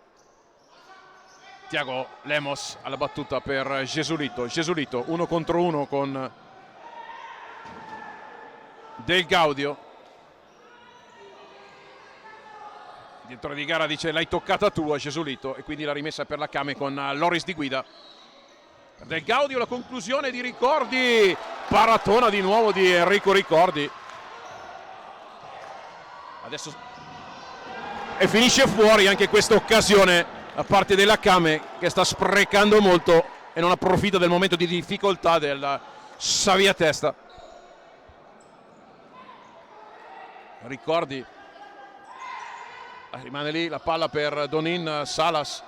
Thiago Lemos alla battuta per Jesulito. Jesulito 1 contro 1 con Del Gaudio. Il direttore di gara dice l'hai toccata tu a Jesulito, e quindi la rimessa per la Kame con Loris di guida. Del Gaudio la conclusione di Ricordi, paratona di nuovo di Enrico Ricordi. Adesso e finisce fuori anche questa occasione da parte della Kame, che sta sprecando molto e non approfitta del momento di difficoltà del Savia Testa. Ricordi, rimane lì la palla per Donin. Salas.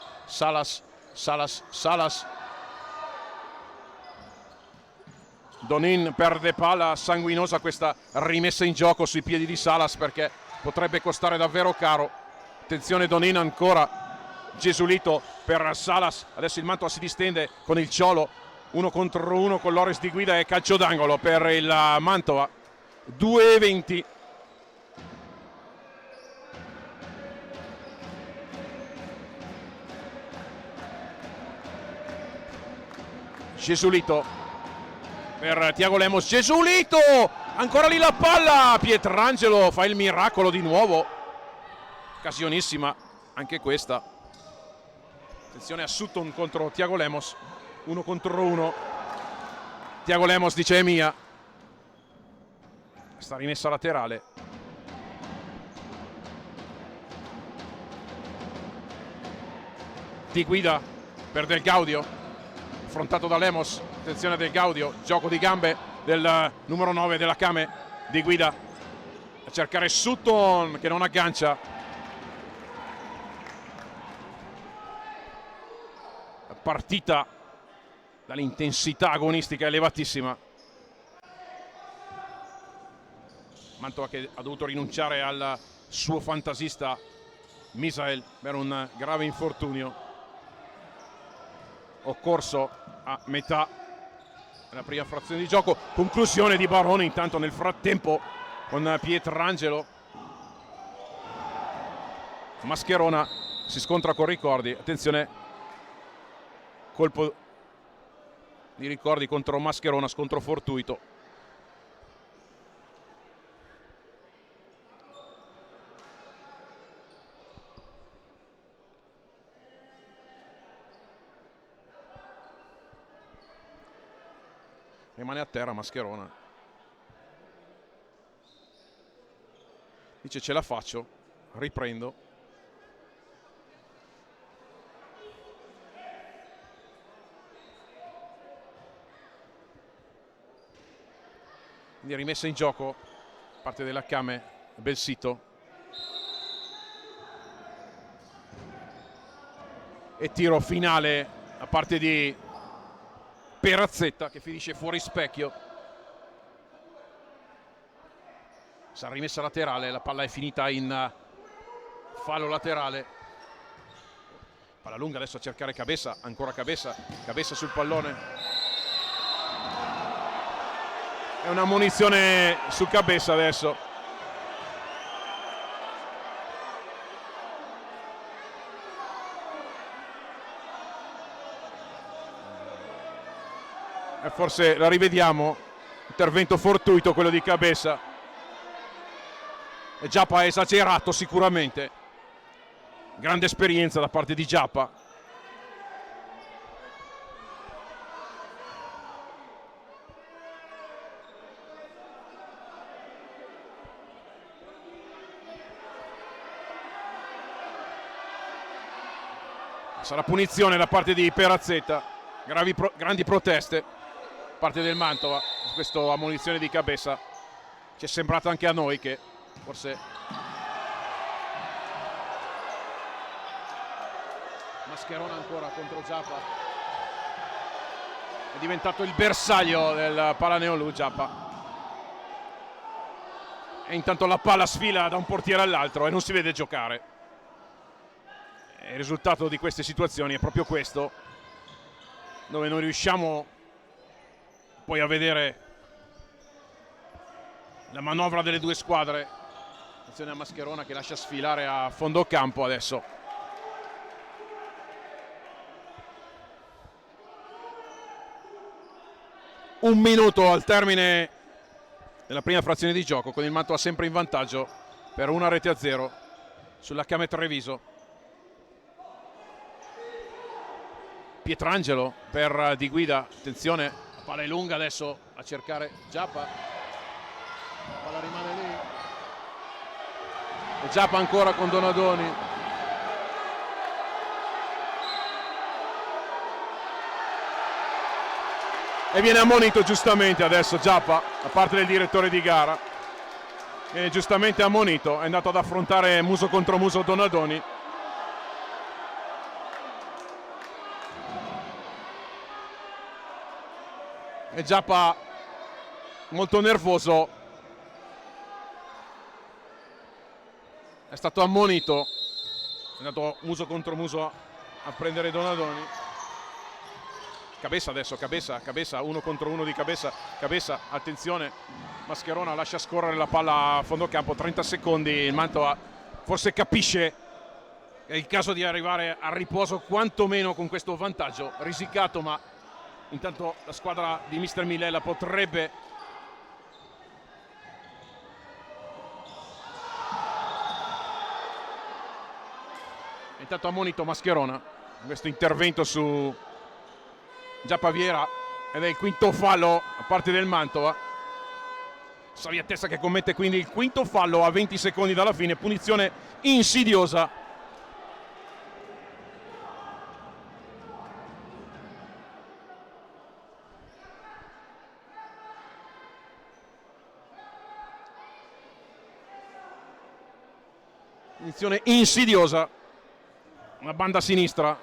Donin perde palla, sanguinosa questa rimessa in gioco sui piedi di Salas, perché potrebbe costare davvero caro. Attenzione Donin ancora. Jesulito per Salas, adesso il Mantova si distende con il Ciolo, 1 contro 1 con Loris di guida e calcio d'angolo per il Mantova. 2:20. Jesulito per Thiago Lemos. Jesulito, ancora lì la palla. Pietrangelo fa il miracolo di nuovo. Occasionissima anche questa. Attenzione a Sutton contro Thiago Lemos. 1 contro 1. Thiago Lemos dice è mia. Sta rimessa laterale. Di guida per Del Gaudio, affrontato da Lemos. Attenzione a Del Gaudio, gioco di gambe del numero 9 della Kame. Di guida a cercare Sutton che non aggancia. Partita dall'intensità agonistica elevatissima. Mantova che ha dovuto rinunciare al suo fantasista Misael per un grave infortunio occorso a metà della prima frazione di gioco. Conclusione di Barone intanto nel frattempo con Pietrangelo. Mascherona si scontra con Ricordi. Attenzione, colpo di Ricordi contro Mascherona, scontro fortuito. Rimane a terra Mascherona. Dice ce la faccio, riprendo. Quindi rimessa in gioco parte della Kame. Belsito e tiro finale da parte di Perazzetta, che finisce fuori specchio. Sarà rimessa laterale, la palla è finita in fallo laterale. Palla lunga adesso a cercare Cabeza, ancora Cabeza sul pallone. È una munizione su Cabeza adesso. E forse la rivediamo. Intervento fortuito quello di Cabeza. E Giappa ha esagerato sicuramente. Grande esperienza da parte di Giappa. Sarà punizione da parte di Perazzetta. Grandi proteste da parte del Mantova su questa ammonizione di Cabeza. Ci è sembrato anche a noi che forse Mascherona ancora contro Giappa è diventato il bersaglio del Palaneolu. Giappa, e intanto la palla sfila da un portiere all'altro e non si vede giocare. Il risultato di queste situazioni è proprio questo, dove non riusciamo poi a vedere la manovra delle due squadre. Attenzione a Mascherona che lascia sfilare a fondo campo adesso. Un minuto al termine della prima frazione di gioco, con il Mantova sempre in vantaggio per 1-0 sulla Camet Treviso. Pietrangelo per Di Guida, attenzione, la palla è lunga adesso a cercare Giappa, la palla rimane lì e Giappa ancora con Donadoni. E viene ammonito giustamente adesso Giappa da parte del direttore di gara, viene giustamente ammonito, è andato ad affrontare muso contro muso Donadoni. E Giappa molto nervoso, è stato ammonito, è andato muso contro muso a prendere Donadoni. Cabeza adesso, Cabeza, 1 contro 1 di Cabeza, attenzione, Mascherona lascia scorrere la palla a fondo campo, 30 secondi, il Mantova forse capisce che è il caso di arrivare al riposo quantomeno con questo vantaggio, risicato, ma intanto la squadra di Mister Milella potrebbe intanto ammonito Mascherona questo intervento su Giappa Viera ed è il quinto fallo a parte del Mantova. Saviatessa che commette quindi il quinto fallo a 20 secondi dalla fine, punizione insidiosa. Punizione insidiosa, una banda a sinistra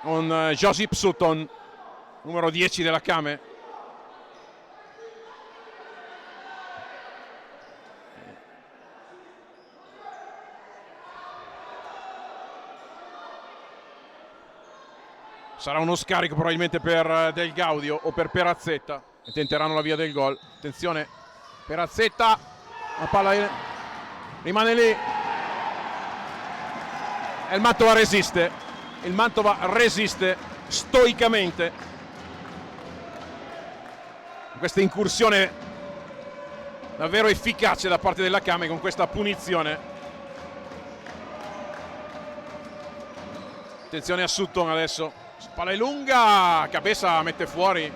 con Josip Sutton, numero 10 della Came. Sarà uno scarico probabilmente per Del Gaudio o per Perazzetta e tenteranno la via del gol. Attenzione, Perazzetta, la palla rimane lì e il Mantova resiste stoicamente. Questa incursione davvero efficace da parte della Came con questa punizione. Attenzione a Sutton adesso, palla è lunga, Cabeza mette fuori.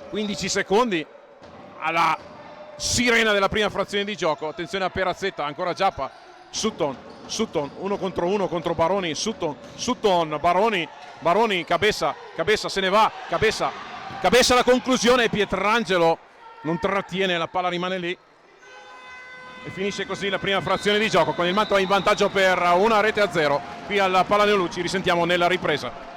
15 secondi alla sirena della prima frazione di gioco. Attenzione a Perazzetta, ancora Giappa, Sutton, 1 contro 1 contro Baroni, Sutton, Baroni, Cabeza se ne va, Cabeza la conclusione, Pietrangelo non trattiene, la palla rimane lì e finisce così la prima frazione di gioco con il Mantova in vantaggio per 1-0 qui al Palladio. Ci risentiamo nella ripresa.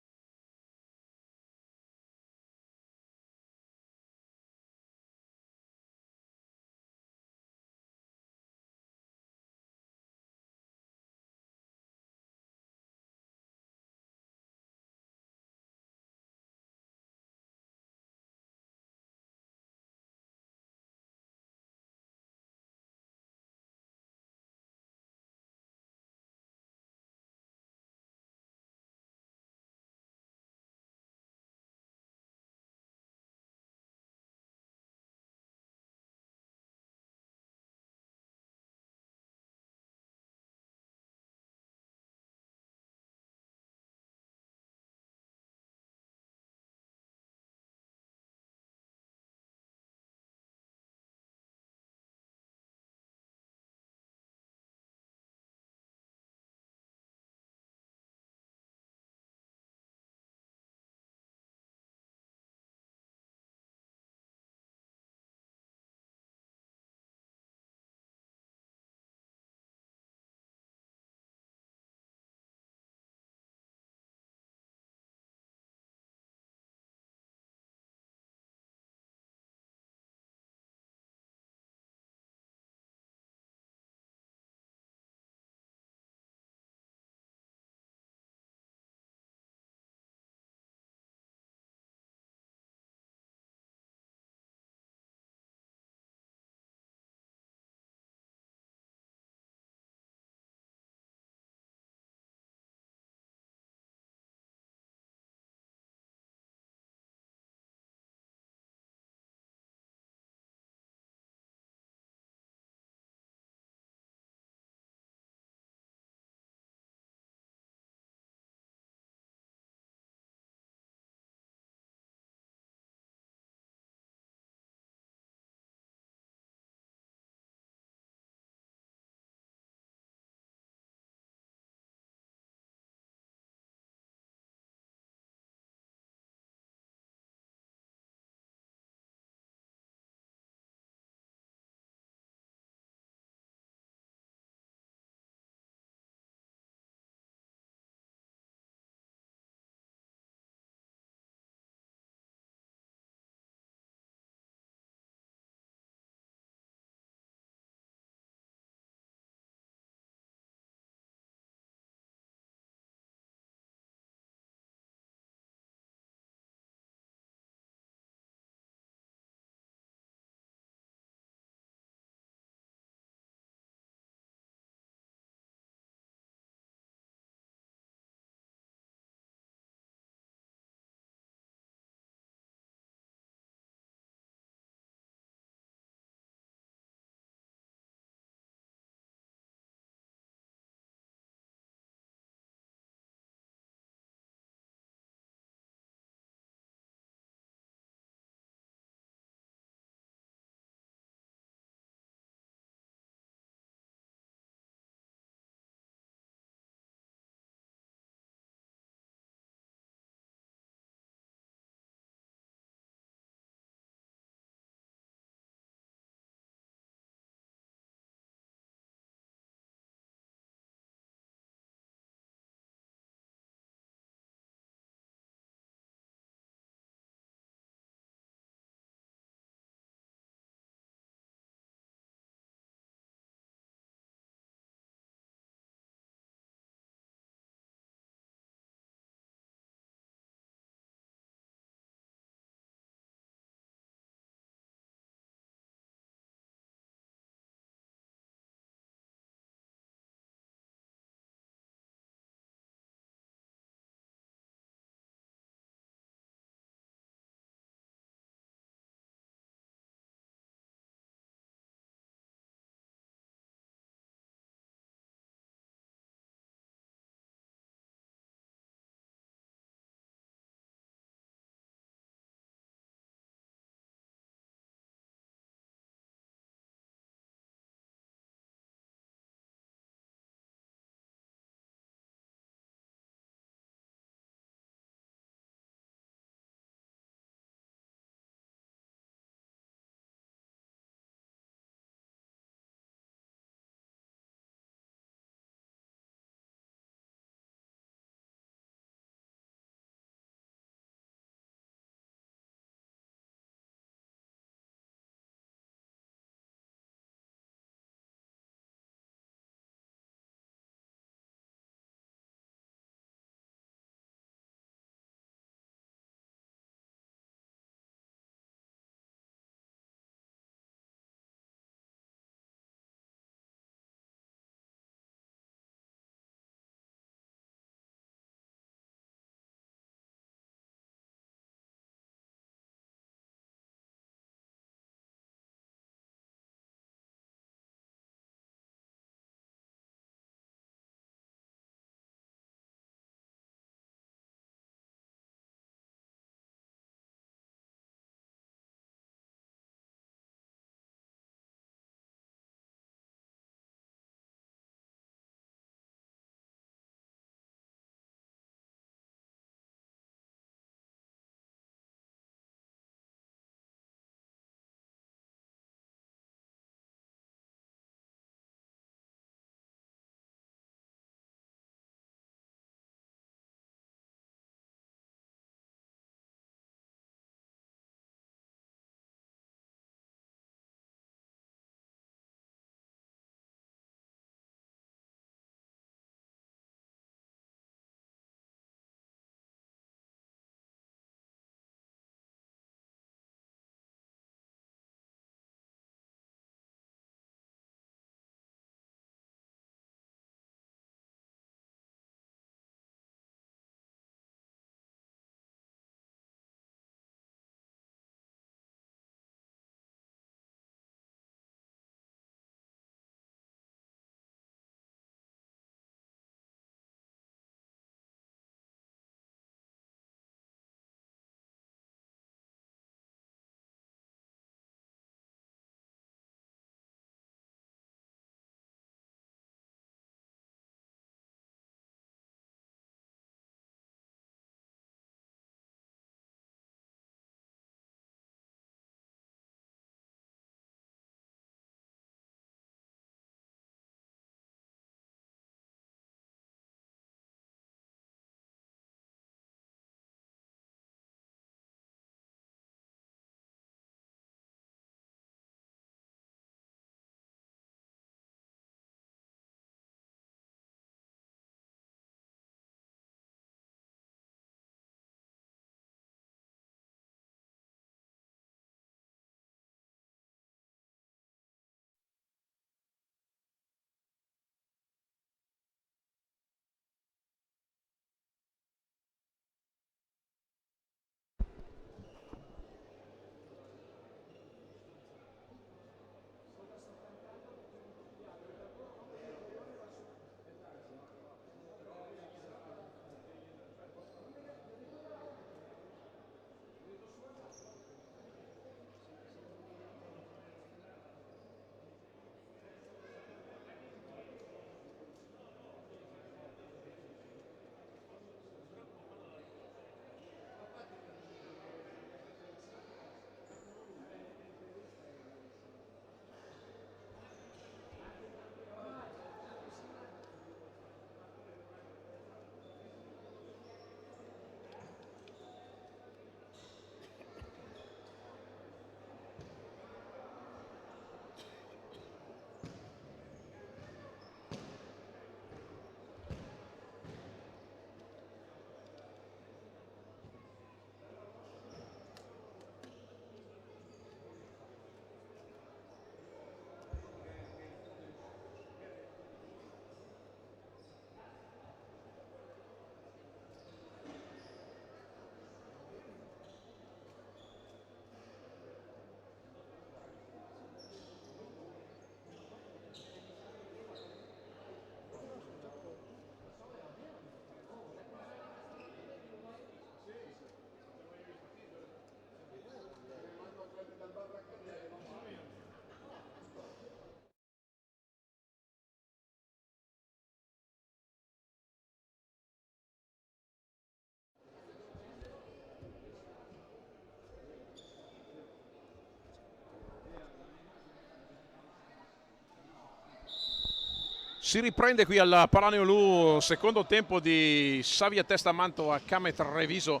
Si riprende qui al Palaneolù, secondo tempo di Savia Testa Mantova, Kamet Treviso.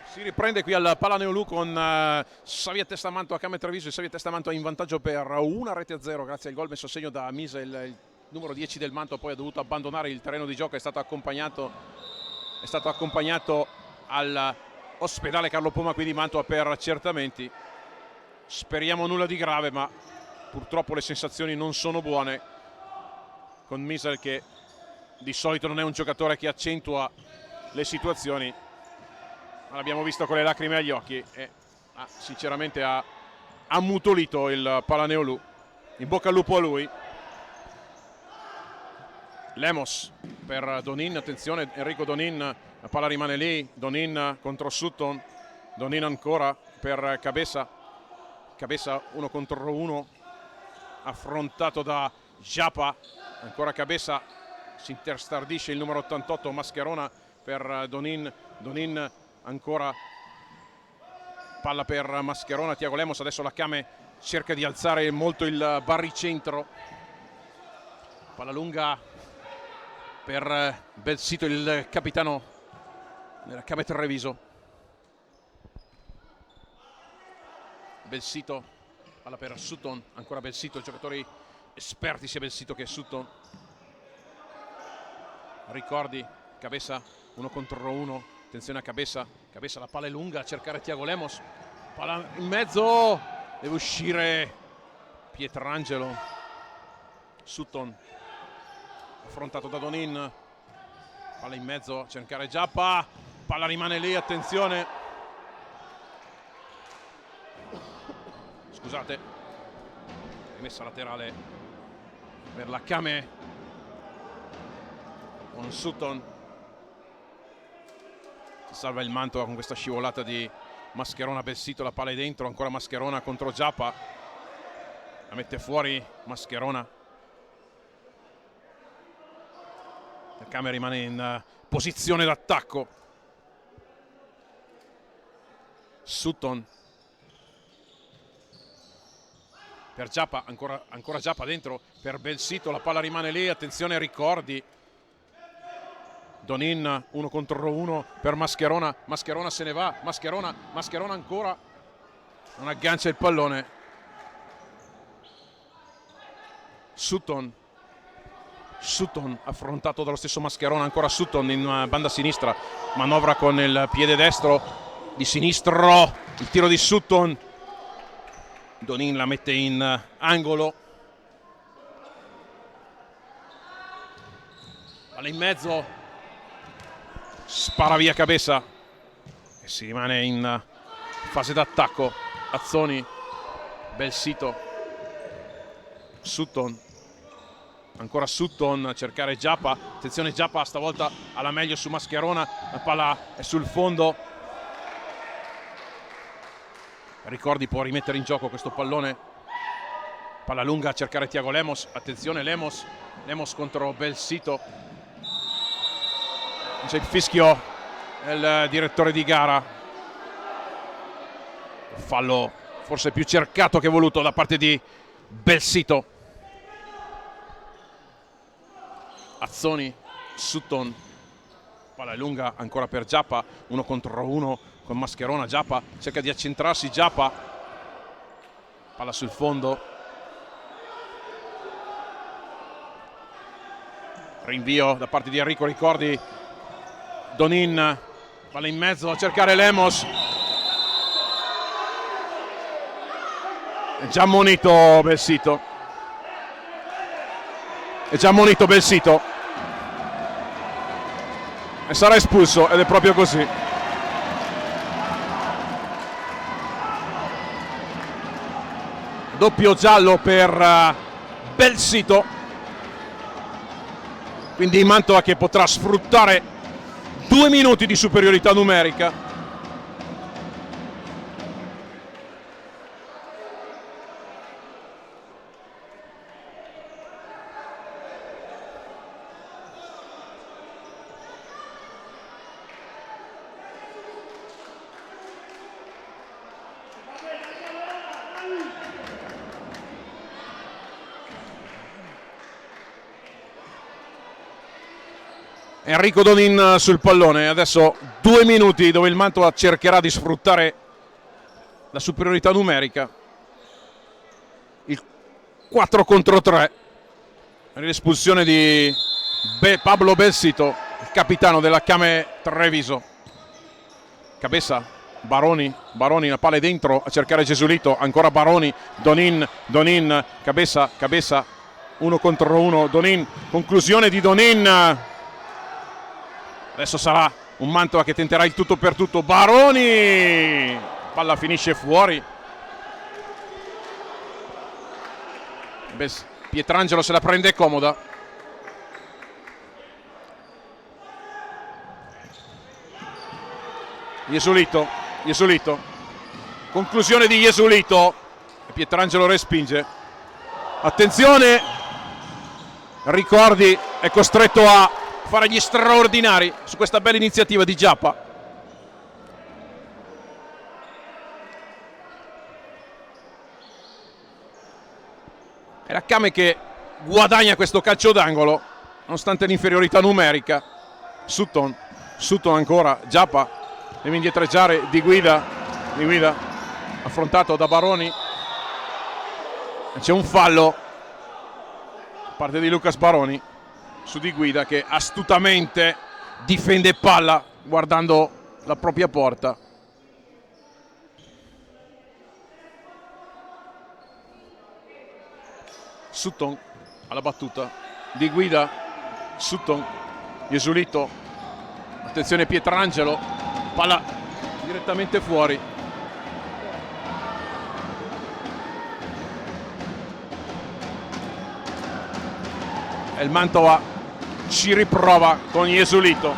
Si riprende qui al Palaneolù con Savia Testa Mantova, Kamet Treviso. Il Savia Testa Mantova in vantaggio per 1-0 grazie al gol messo a segno da Misel. Il numero 10 del Mantova poi ha dovuto abbandonare il terreno di gioco, è stato accompagnato all'ospedale Carlo Poma qui di Mantova per accertamenti. Speriamo nulla di grave, ma purtroppo le sensazioni non sono buone con Misel, che di solito non è un giocatore che accentua le situazioni, ma l'abbiamo visto con le lacrime agli occhi e sinceramente ha ammutolito il Palaneolù. In bocca al lupo a lui. Lemos per Donin, attenzione Enrico Donin, la palla rimane lì, Donin contro Sutton, Donin ancora per Cabeza, 1 contro 1 affrontato da Giappa, ancora Cabeza, si interstardisce il numero 88 Mascherona per Donin, Donin ancora palla per Mascherona, Tiago Lemos, adesso la Came cerca di alzare molto il baricentro, palla lunga per Belsito, il capitano della Kamet Treviso. Belsito, palla per Sutton, ancora Belsito, giocatori esperti sia Belsito che Sutton. Ricordi, Cabeza 1 contro 1, attenzione a Cabeza, la palla è lunga a cercare Tiago Lemos, palla in mezzo, deve uscire Pietrangelo. Sutton affrontato da Donin, palla in mezzo a cercare Giappa, palla rimane lì, attenzione, scusate, rimessa laterale per la Came con Sutton, si salva il Mantova con questa scivolata di Mascherona. Belsito, la palla è dentro, ancora Mascherona contro Giappa, la mette fuori Mascherona. La Came rimane in posizione d'attacco. Sutton per Giappa, ancora Giappa dentro per Belsito, la palla rimane lì, attenzione Ricordi. Donin 1 contro 1 per Mascherona, Mascherona se ne va, Mascherona ancora, non aggancia il pallone. Sutton affrontato dallo stesso Mascherona, ancora Sutton in banda sinistra, manovra con il piede destro di sinistro, il tiro di Sutton, Donin la mette in angolo, palla in mezzo, spara via Cabeza e si rimane in fase d'attacco. Azzoni, Belsito, Sutton, ancora Sutton a cercare Giappa, attenzione Giappa stavolta alla meglio su Mascherona, la palla è sul fondo. Ricordi può rimettere in gioco questo pallone, palla lunga a cercare Tiago Lemos, attenzione Lemos contro Belsito, c'è il fischio del direttore di gara, fallo forse più cercato che voluto da parte di Belsito. Azzoni, Sutton, palla è lunga ancora per Giappa, 1 contro 1 con Mascherona, Giappa cerca di accentrarsi, Giappa, palla sul fondo, rinvio da parte di Enrico Ricordi, Donin, palla in mezzo a cercare Lemos, è già ammonito Belsito, e sarà espulso, ed è proprio così. Doppio giallo per Belsito, quindi Mantova che potrà sfruttare 2 minuti di superiorità numerica. Enrico Donin sul pallone. Adesso 2 minuti dove il Mantova cercherà di sfruttare la superiorità numerica. Il 4 contro 3. L'espulsione di Pablo Belsito, il capitano della Came Treviso. Cabeza, Baroni, la palla è dentro a cercare Gesualito, ancora Baroni, Donin, Cabeza, 1 contro 1, Donin, conclusione di Donin. Adesso sarà un Mantova che tenterà il tutto per tutto, Baroni, palla finisce fuori. Pietrangelo se la prende comoda. Gesualito, conclusione di Gesualito, Pietrangelo respinge. Attenzione, Ricordi è costretto a fare gli straordinari su questa bella iniziativa di Giappa. È la Came che guadagna questo calcio d'angolo nonostante l'inferiorità numerica. Sutton ancora, Giappa deve indietreggiare, di guida affrontato da Baroni. C'è un fallo da parte di Lucas Baroni su Di Guida che astutamente difende palla guardando la propria porta. Sutton alla battuta, Di Guida, Sutton, Gesualito, attenzione Pietrangelo, palla direttamente fuori. E il Mantova ci riprova con Gesualito.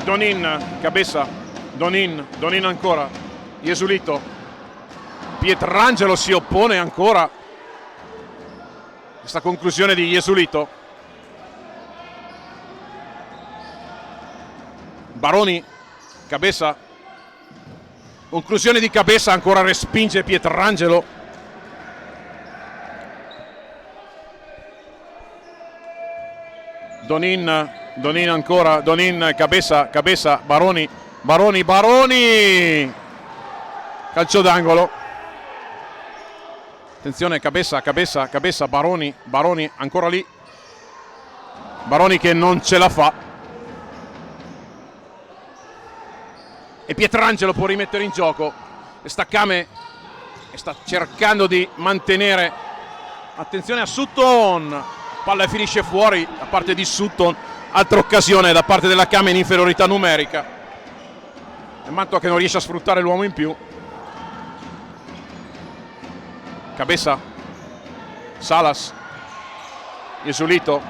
Donin, Cabeza, Donin ancora, Gesualito, Pietrangelo si oppone ancora. Questa conclusione di Gesualito. Baroni, Cabeza, conclusione di Cabeza, ancora respinge Pietrangelo. Donin ancora, Cabeza, Baroni, calcio d'angolo. Attenzione Cabeza, Baroni ancora lì. Baroni che non ce la fa. E Pietrangelo può rimettere in gioco. Questa Came sta cercando di mantenere. Attenzione a Sutton. Palla finisce fuori da parte di Sutton. Altra occasione da parte della Came in inferiorità numerica. Il Mantova che non riesce a sfruttare l'uomo in più. Cabeza, Salas, Gesualito,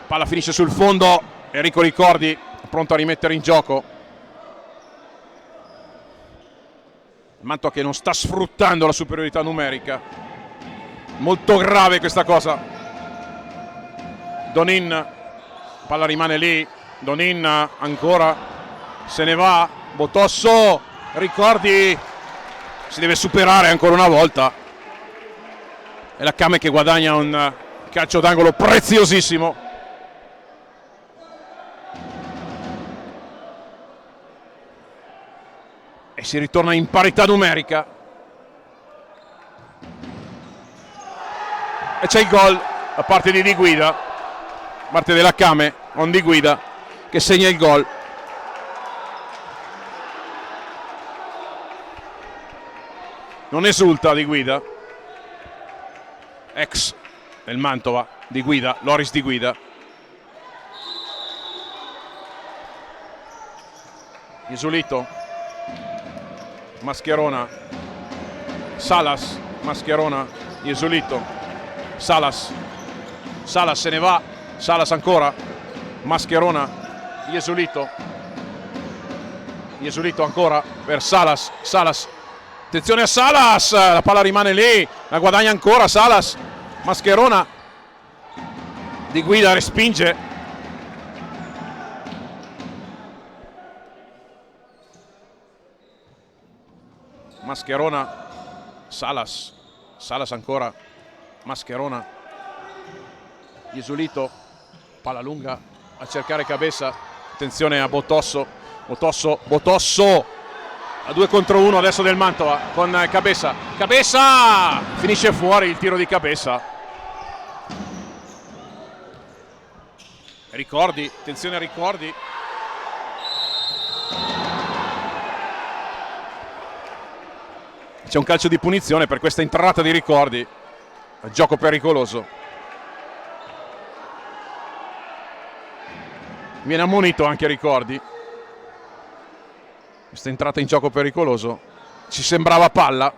palla finisce sul fondo, Enrico Ricordi pronto a rimettere in gioco. Il Mantova che non sta sfruttando la superiorità numerica, molto grave questa cosa. Donin, palla rimane lì, Donin ancora, se ne va, Botosso, Ricordi. Si deve superare ancora una volta. È la Came che guadagna un calcio d'angolo preziosissimo. E si ritorna in parità numerica. E c'è il gol da parte di Di Guida, da parte della Came, con Di Guida che segna il gol. Non esulta Di Guida, ex del Mantova, Di Guida, Loris Di Guida. Gesualito, Mascherona, Salas, Mascherona, Gesualito, Salas se ne va, Salas ancora, Mascherona, Gesualito ancora per Salas. Attenzione a Salas, la palla rimane lì, la guadagna ancora Salas, Mascherona, Di Guida respinge. Mascherona, Salas ancora, Mascherona, Jesulito, palla lunga a cercare Cabeza, attenzione a Botosso, a 2 contro 1 adesso del Mantova con Cabeza, finisce fuori il tiro di Cabeza. Ricordi, attenzione a Ricordi. C'è un calcio di punizione per questa entrata di Ricordi, gioco pericoloso. Viene ammonito anche Ricordi. Questa entrata in gioco pericoloso. Ci sembrava palla.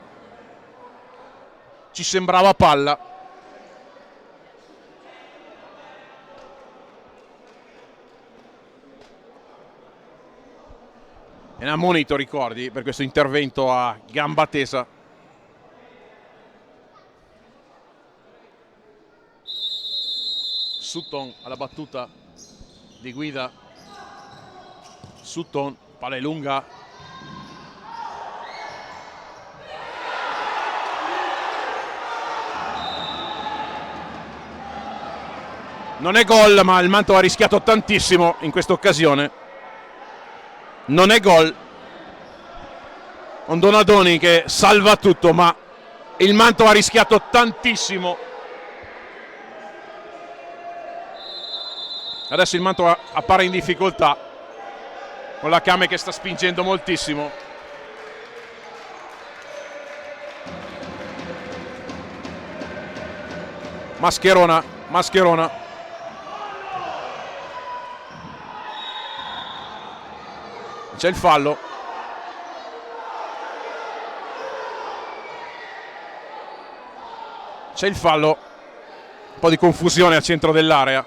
Viene ammonito Ricordi per questo intervento a gamba tesa. Sutton alla battuta di guida. Sutton, palla lunga. Non è gol, ma il Mantova ha rischiato tantissimo in questa occasione. Non è gol. Un Donadoni che salva tutto, ma il Mantova ha rischiato tantissimo. Adesso il Mantova appare in difficoltà con la Came che sta spingendo moltissimo. Mascherona. C'è il fallo. Un po' di confusione al centro dell'area.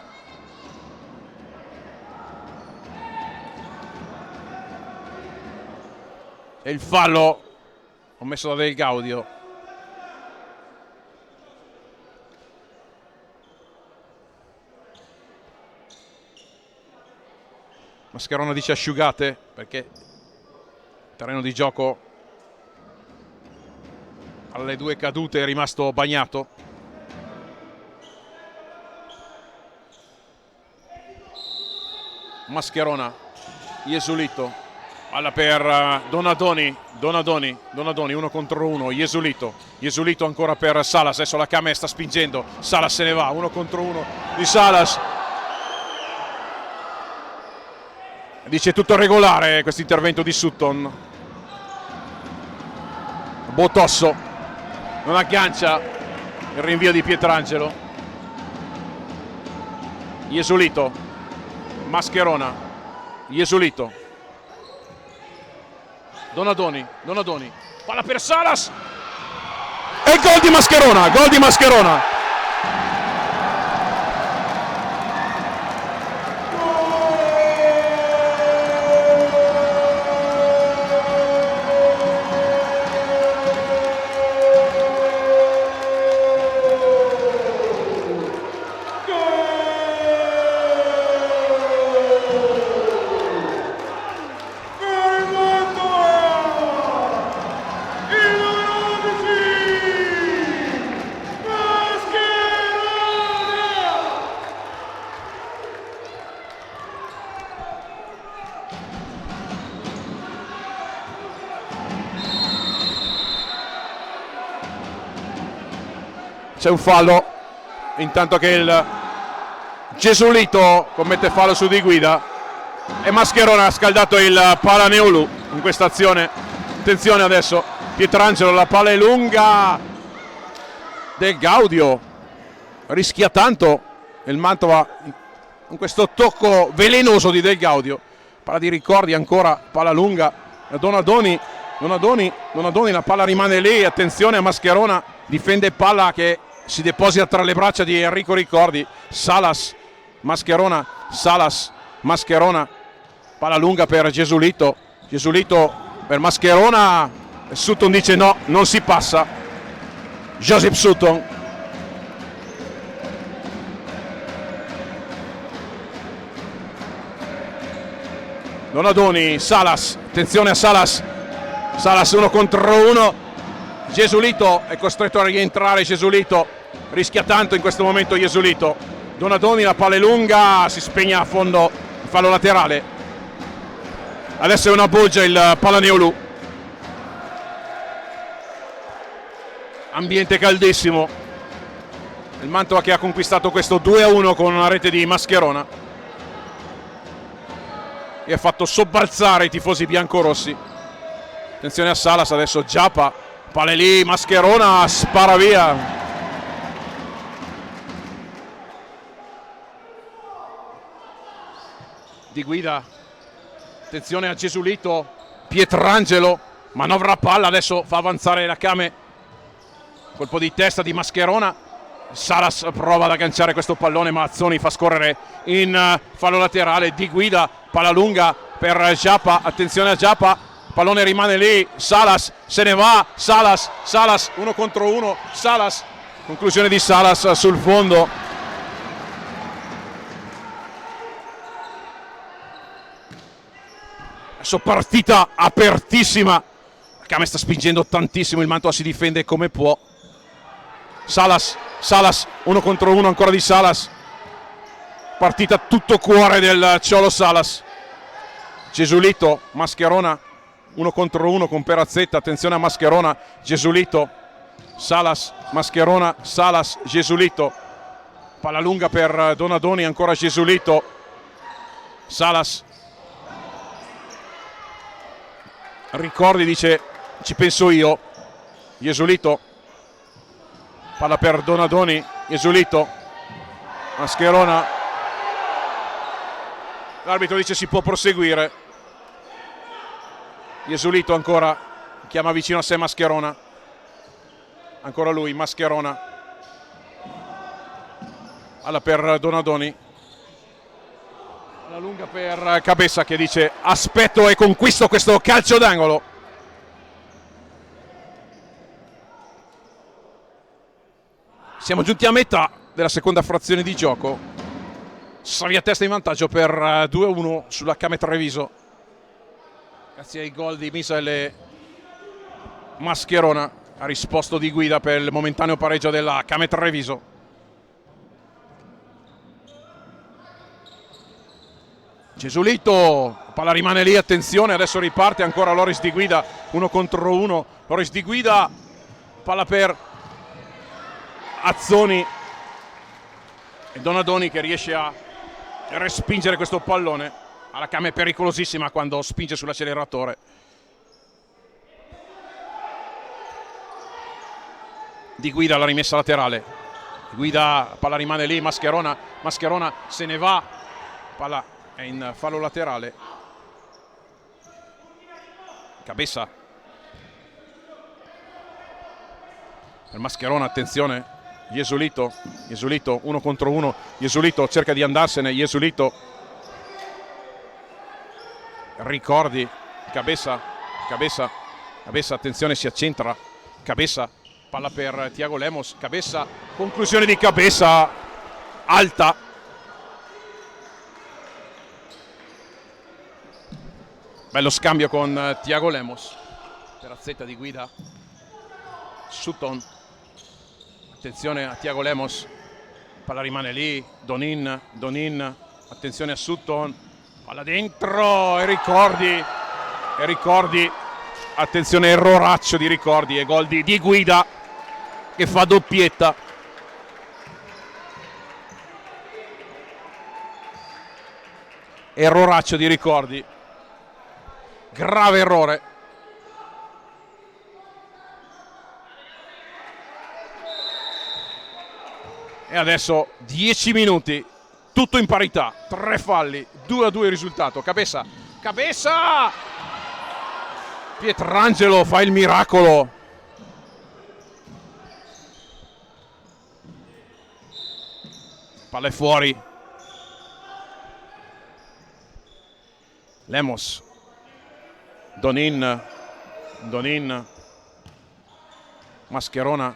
C'è il fallo commesso da Del Gaudio. Mascherona dice asciugate perché il terreno di gioco alle 2 cadute è rimasto bagnato. Mascherona, Jesulito, palla per Donadoni, 1 contro 1, Jesulito ancora per Salas, adesso la Came sta spingendo, Salas se ne va, 1 contro 1 di Salas. Dice tutto regolare questo intervento di Sutton. Botosso non aggancia il rinvio di Pietrangelo. Jesulito, Mascherona, Jesulito, Donadoni, palla per Salas e gol di Mascherona. C'è un fallo intanto che il Jesulito commette fallo su di guida e Mascherona ha scaldato il Palaneolu in questa azione. Attenzione adesso, Pietrangelo, la palla è lunga. Del Gaudio rischia tanto il Mantova con questo tocco velenoso di Del Gaudio. Palla di Ricordi ancora, palla lunga. Donadoni, la palla rimane lì. Attenzione a Mascherona, difende palla che si deposita tra le braccia di Enrico Ricordi. Salas, Mascherona, palla lunga per Jesulito per Mascherona. Sutton dice no, non si passa. Joseph Sutton. Donadoni, Salas, attenzione a Salas 1 contro 1. Jesulito è costretto a rientrare, rischia tanto in questo momento Jesulito. Donadoni, la palla è lunga, si spegne a fondo, fallo laterale. Adesso è una boggia il Palaneolu. Ambiente caldissimo. Il Mantova che ha conquistato questo 2-1 con una rete di Mascherona e ha fatto sobbalzare i tifosi biancorossi. Attenzione a Salas, adesso Giappa, palla lì, Mascherona spara via. Di guida, attenzione a Gesulito, Pietrangelo, manovra palla, adesso fa avanzare la Kame, colpo di testa di Mascherona, Salas prova ad agganciare questo pallone, ma Azzoni fa scorrere in fallo laterale. Di guida, palla lunga per Giappa, attenzione a Giappa, pallone rimane lì, Salas se ne va, Salas 1 contro 1, Salas, conclusione di Salas sul fondo. Adesso partita apertissima, la Kame sta spingendo tantissimo, il Mantova si difende come può. Salas 1 contro 1 ancora di Salas, partita tutto cuore del Ciolo Salas. Gesulito, Mascherona 1 contro 1 con Perazzetta, attenzione a Mascherona, Gesulito, Salas, Mascherona, Salas, Gesulito, palla lunga per Donadoni, ancora Gesulito, Salas, Ricordi dice ci penso io, Gesulito, palla per Donadoni, Gesulito, Mascherona, l'arbitro dice si può proseguire. Gesulito ancora, chiama vicino a sé Mascherona, ancora lui, Mascherona, palla per Donadoni, la lunga per Cabessa che dice aspetto e conquisto questo calcio d'angolo. Siamo giunti a metà della seconda frazione di gioco. Saviatesta in vantaggio per 2-1 sulla Kame Treviso, grazie ai gol di Misael e Mascherona. Ha risposto di guida per il momentaneo pareggio della Kame Treviso. Gesulito, palla rimane lì, attenzione, adesso riparte ancora Loris di guida, 1 contro 1, Loris di guida, palla per Azzoni e Donadoni che riesce a respingere questo pallone. La Kame è pericolosissima quando spinge sull'acceleratore. Di guida la rimessa laterale, di guida, palla rimane lì, Mascherona se ne va, palla è in fallo laterale. Cabessa per Mascherona, attenzione, Gesulito 1 contro 1, Gesulito cerca di andarsene, Gesulito, Ricordi, Cabessa, attenzione, si accentra, Cabessa, palla per Thiago Lemos, Cabessa, conclusione di Cabessa, alta. Bello scambio con Thiago Lemos, Perazzetta di guida, Sutton, attenzione a Thiago Lemos, palla rimane lì, Donin, attenzione a Sutton, palla dentro, e Ricordi, attenzione, erroraccio di Ricordi e gol di guida che fa doppietta. Erroraccio di Ricordi, grave errore. E adesso 10 minuti, tutto in parità, 3 falli, 2-2 il risultato. Cabessa, Pietrangelo fa il miracolo. Palla è fuori. Lemos, Donin, Mascherona,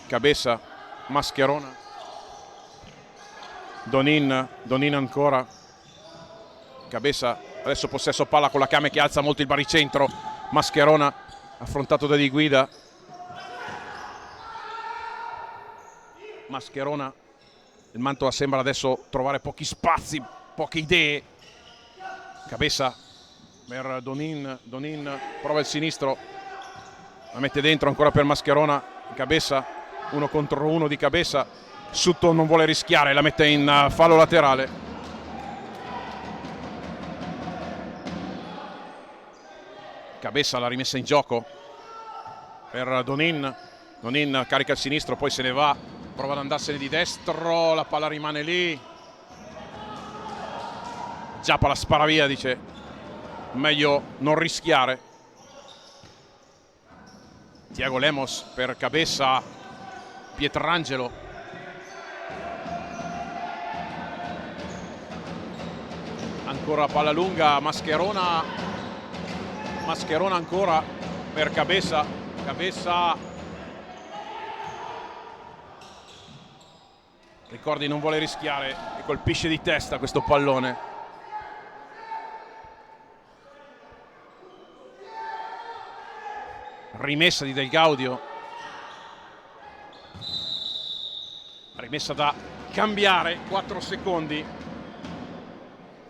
Cabessa, Mascherona, Donin ancora, Cabessa, adesso possesso palla con la Kame che alza molto il baricentro, Mascherona affrontato da Di Guida, Mascherona, Il Mantova sembra adesso trovare pochi spazi, poche idee. Cabeza per Donin, Donin prova il sinistro, la mette dentro ancora per Mascherona. Cabeza, 1 contro 1 di Cabeza. Sutton non vuole rischiare, la mette in fallo laterale. Cabeza l'ha rimessa in gioco per Donin. Donin carica il sinistro, poi se ne va, prova ad andarsene di destro, la palla rimane lì. Giappa la spara via, dice meglio non rischiare. Thiago Lemos per Cabeza, Pietrangelo. Ancora palla lunga, Mascherona. Mascherona ancora per Cabeza. Cabeza, ricordi, non vuole rischiare e colpisce di testa questo pallone. Rimessa di Del Gaudio, rimessa da cambiare, 4 secondi.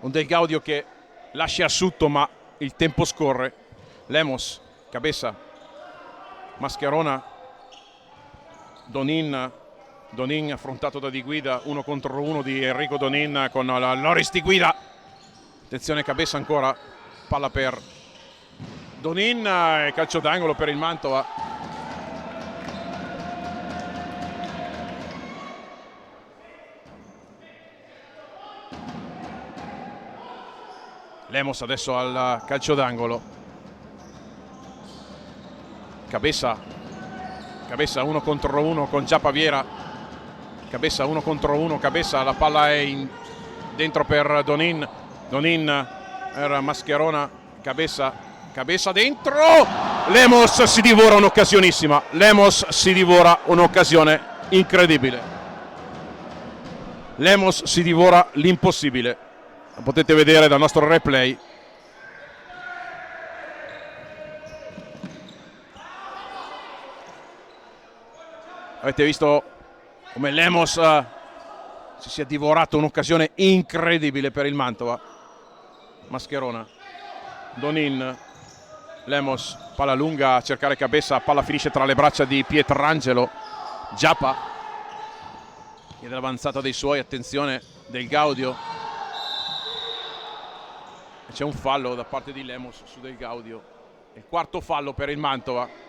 Un Del Gaudio che lascia a Sutton, ma il tempo scorre. Lemos, Cabeza, Mascherona, Donin. Donin affrontato da Di Guida, 1 contro 1 di Enrico Donin con la Loris Di Guida. Attenzione, Cabeza ancora, palla per Donin, calcio d'angolo per il Mantova. Lemos adesso al calcio d'angolo. Cabeza, Cabeza 1 contro 1 con Giappa Viera. Cabeza 1 contro 1, Cabeza, la palla è dentro per Donin. Donin per Mascherona. Cabeza, Cabeza dentro. Lemos si divora un'occasionissima. Lemos si divora un'occasione incredibile. Lemos si divora l'impossibile. Lo potete vedere dal nostro replay. Avete visto come Lemos si sia divorato un'occasione incredibile per il Mantova. Mascherona, Donin, Lemos, palla lunga a cercare Cabeza, palla finisce tra le braccia di Pietrangelo. Giappa chiede l'avanzata dei suoi, attenzione Del Gaudio. C'è un fallo da parte di Lemos su Del Gaudio. Il 4º fallo per il Mantova.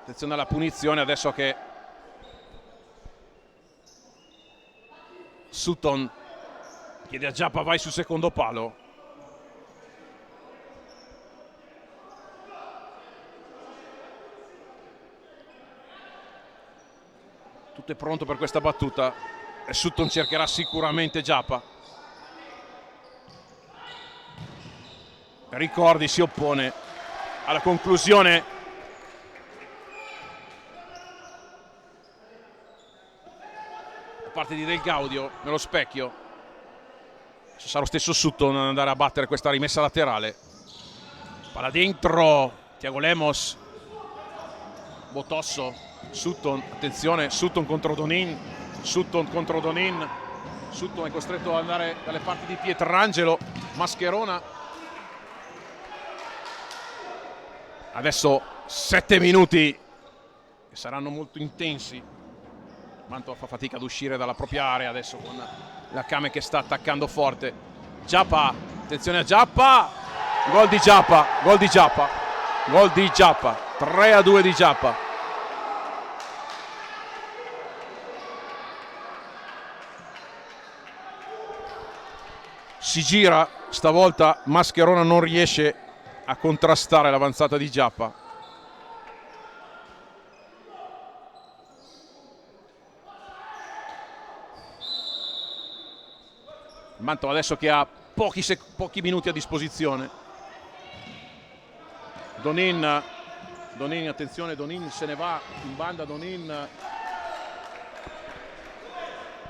Attenzione alla punizione adesso che Sutton chiede a Giappa vai sul secondo palo. Tutto è pronto per questa battuta e Sutton cercherà sicuramente Giappa. Ricordi, si oppone alla conclusione da parte di Del Gaudio nello specchio. Sarà lo stesso Sutton ad andare a battere questa rimessa laterale. Palla dentro, Thiago Lemos, Botosso, Sutton, attenzione, Sutton contro Donin. Sutton contro Donin. Sutton è costretto ad andare dalle parti di Pietrangelo. Mascherona. Adesso 7 minuti che saranno molto intensi. Mantova fa fatica ad uscire dalla propria area adesso con la Kame che sta attaccando forte. Giappa, attenzione a Giappa. Gol di Giappa, gol di Giappa, gol di Giappa. 3-2 di Giappa. Si gira, stavolta Mascherona non riesce a contrastare l'avanzata di Giappa. Mantova adesso che ha pochi minuti a disposizione. Donin, attenzione, Donin se ne va in banda. Donin,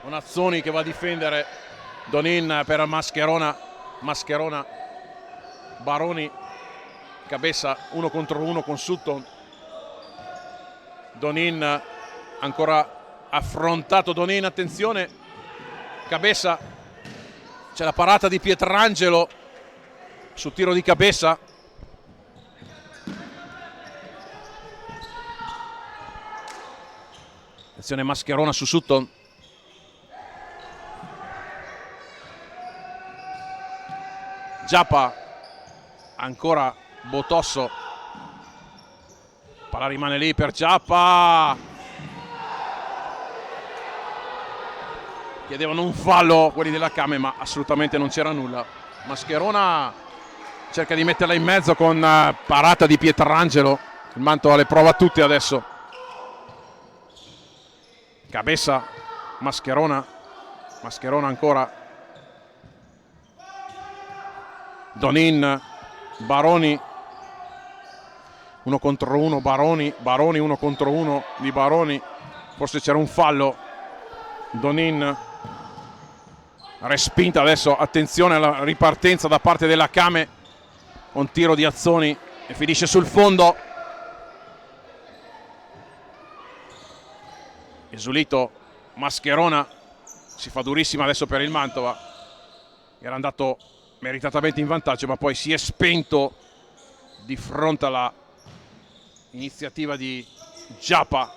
Bonazzoni che va a difendere Donin per Mascherona, Baroni, Cabeza 1 contro 1 con Sutton. Donin ancora affrontato, Donin, attenzione, Cabeza, c'è la parata di Pietrangelo sul tiro di Cabeza. Attenzione Mascherona su Sutton. Giappa, ancora Botosso, palla rimane lì per Giappa, chiedevano un fallo quelli della Kame, ma assolutamente non c'era nulla. Mascherona cerca di metterla in mezzo con parata di Pietrangelo, il Mantova le prova tutte adesso. Cabeza, Mascherona ancora, Donin, Baroni 1 contro 1, Baroni 1 contro 1 di Baroni, forse c'era un fallo. Donin respinta adesso, attenzione alla ripartenza da parte della Kame, un tiro di Azzoni e finisce sul fondo. Esulito, Mascherona, si fa durissima adesso per il Mantova, era andato meritatamente in vantaggio ma poi si è spento di fronte alla iniziativa di Giappa.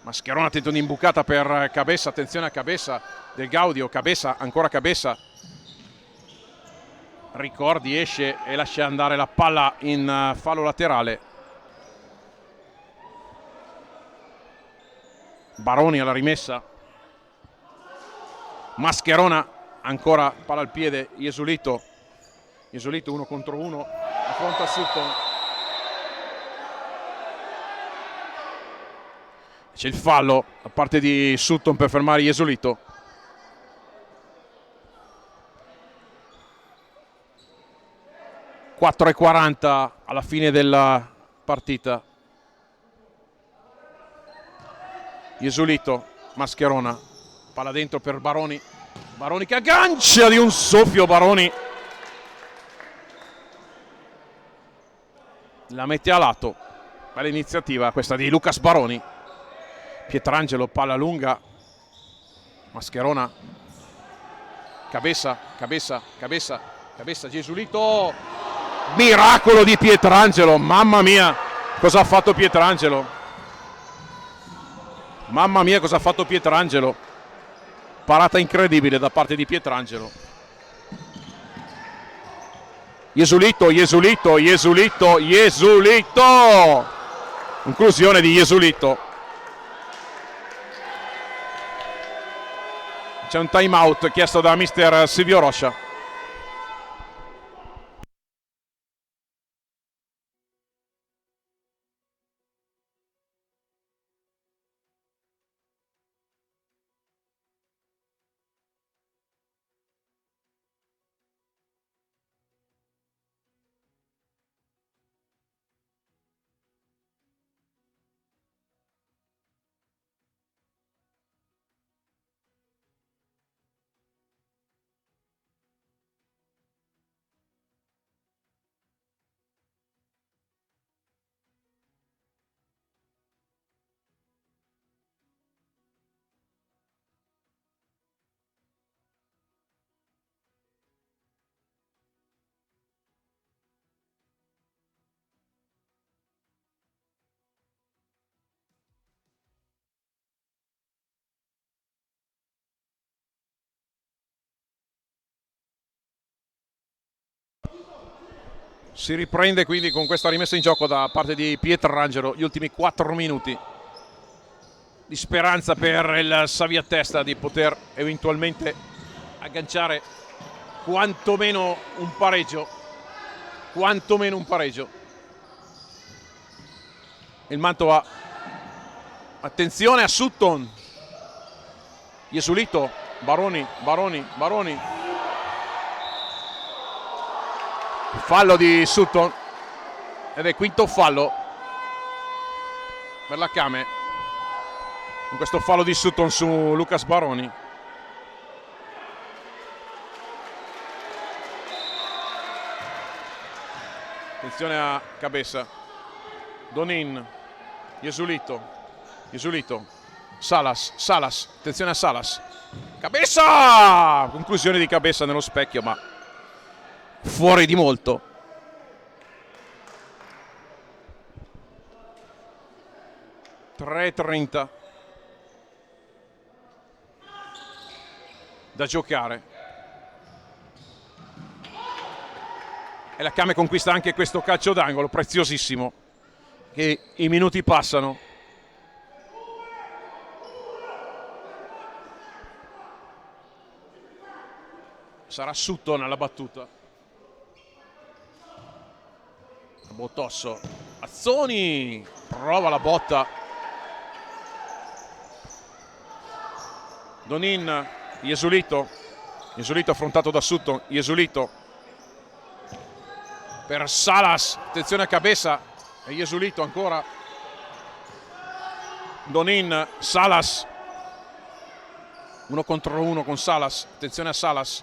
Mascherona tenta un'imbucata per Cabeza, attenzione a Cabeza del Gaudio, Cabeza, ancora Cabeza, Ricordi esce e lascia andare la palla in fallo laterale. Baroni alla rimessa, Mascherona ancora palla al piede, Jesulito 1 contro 1, affronta Sutton, c'è il fallo da parte di Sutton per fermare Jesulito. (4:40) alla fine della partita. Jesulito, Mascherona, palla dentro per Baroni, Baroni che aggancia di un soffio, Baroni la mette a lato. Bella iniziativa questa di Lucas Baroni. Pietrangelo, palla lunga, Mascherona, Cabeza, Jesulito, miracolo di Pietrangelo, mamma mia cosa ha fatto Pietrangelo. Mamma mia cosa ha fatto Pietrangelo, parata incredibile da parte di Pietrangelo. Jesulito, inclusione di Jesulito. C'è un time out chiesto da mister Silvio Roscia. Si riprende quindi con questa rimessa in gioco da parte di Pietrangelo, gli ultimi 4 minuti di speranza per il Saviatesta di poter eventualmente agganciare quantomeno un pareggio. Il Mantova, attenzione a Sutton, Jesulito, Baroni, fallo di Sutton, ed è quinto fallo per la Kame, in questo fallo di Sutton su Lucas Baroni. Attenzione a Cabessa, Donin, Jesulito, Salas, attenzione a Salas, Cabessa! Conclusione di Cabessa nello specchio, ma fuori di molto. .30 da giocare. E la Kame conquista anche questo calcio d'angolo preziosissimo, che i minuti passano. Sarà Sutton alla battuta. Botosso, Azzoni prova la botta. Donin, Jesulito affrontato da Sutton, Jesulito per Salas, attenzione a Cabessa e Jesulito ancora. Donin, Salas, 1 contro 1 con Salas, attenzione a Salas.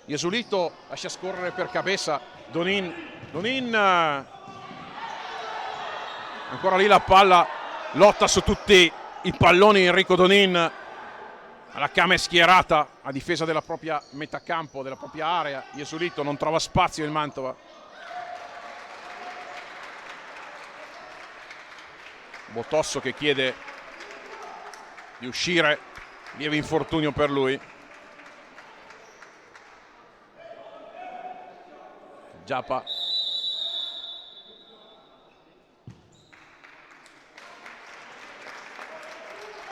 Jesulito lascia scorrere per Cabessa, Donin, ancora lì la palla, lotta su tutti i palloni Enrico Donin. La Kame schierata a difesa della propria metacampo, della propria area. Jesulito non trova spazio il Mantova. Botosso che chiede di uscire, lieve infortunio per lui. Giappa.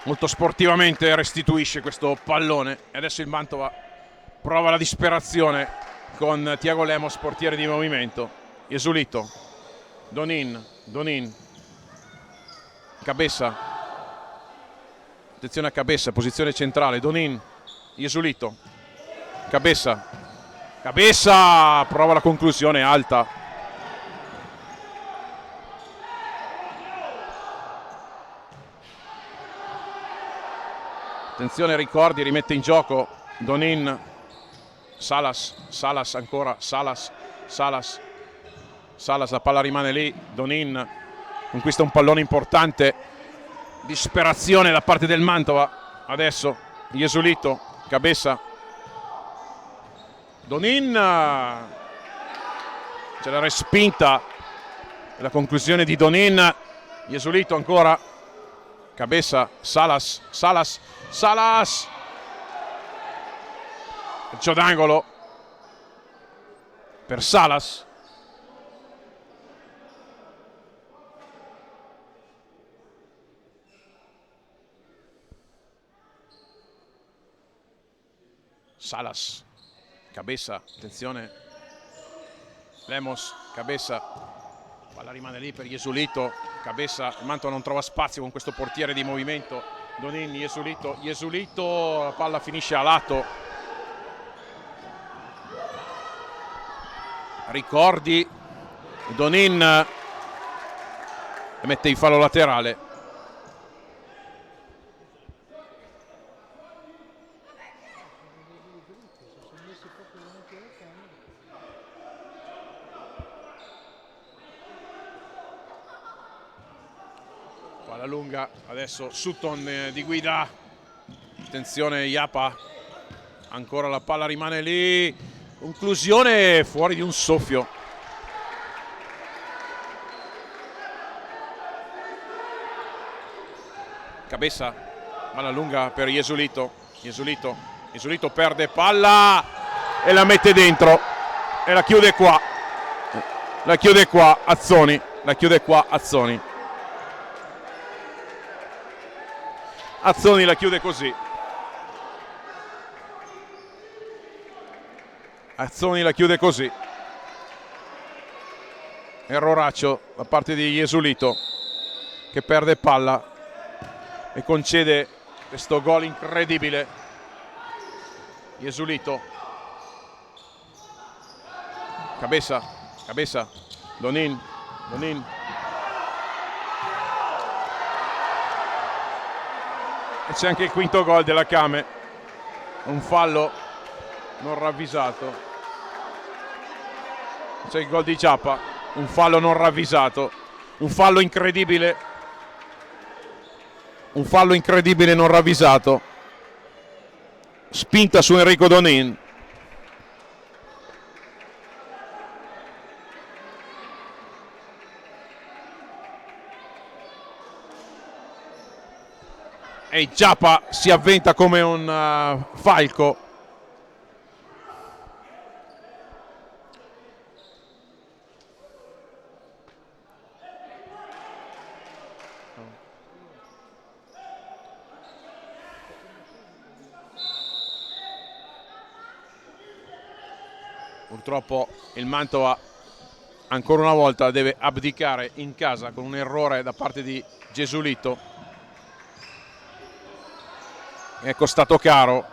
Molto sportivamente restituisce questo pallone e adesso il Mantova prova la disperazione con Tiago Lemos, portiere di movimento. Jesulito, Donin, Cabessa, attenzione a Cabessa, posizione centrale, Donin, Jesulito, Cabessa, prova la conclusione alta. Attenzione, ricordi, rimette in gioco Donin, Salas ancora, Salas, la palla rimane lì, Donin conquista un pallone importante, disperazione da parte del Mantova, adesso Jesulito, Cabessa, Donin, c'è la respinta, la conclusione di Donin, Jesulito ancora, Cabessa, Salas, calcio d'angolo per Salas. Cabessa, attenzione, Lemos, Cabessa, palla rimane lì per Jesulito, Cabessa, il Mantova non trova spazio con questo portiere di movimento, Donin, Jesulito, la palla finisce a lato, ricordi, Donin mette in fallo laterale. Palla lunga, adesso Sutton di guida, attenzione Iapa, ancora la palla rimane lì, conclusione fuori di un soffio. Cabessa, palla lunga per Jesulito, perde palla e la mette dentro e la chiude qua, Azzoni, Azzoni la chiude così. Erroraccio da parte di Jesulito che perde palla e concede questo gol incredibile. Jesulito, Cabessa, Donin, Donin. E c'è anche il quinto gol della Kame, un fallo non ravvisato. C'è il gol di Ciappa, un fallo non ravvisato, un fallo incredibile non ravvisato, spinta su Enrico Donin. E Ciappa si avventa come un falco. Purtroppo il Mantova ancora una volta deve abdicare in casa con un errore da parte di Gesualdo. È costato caro.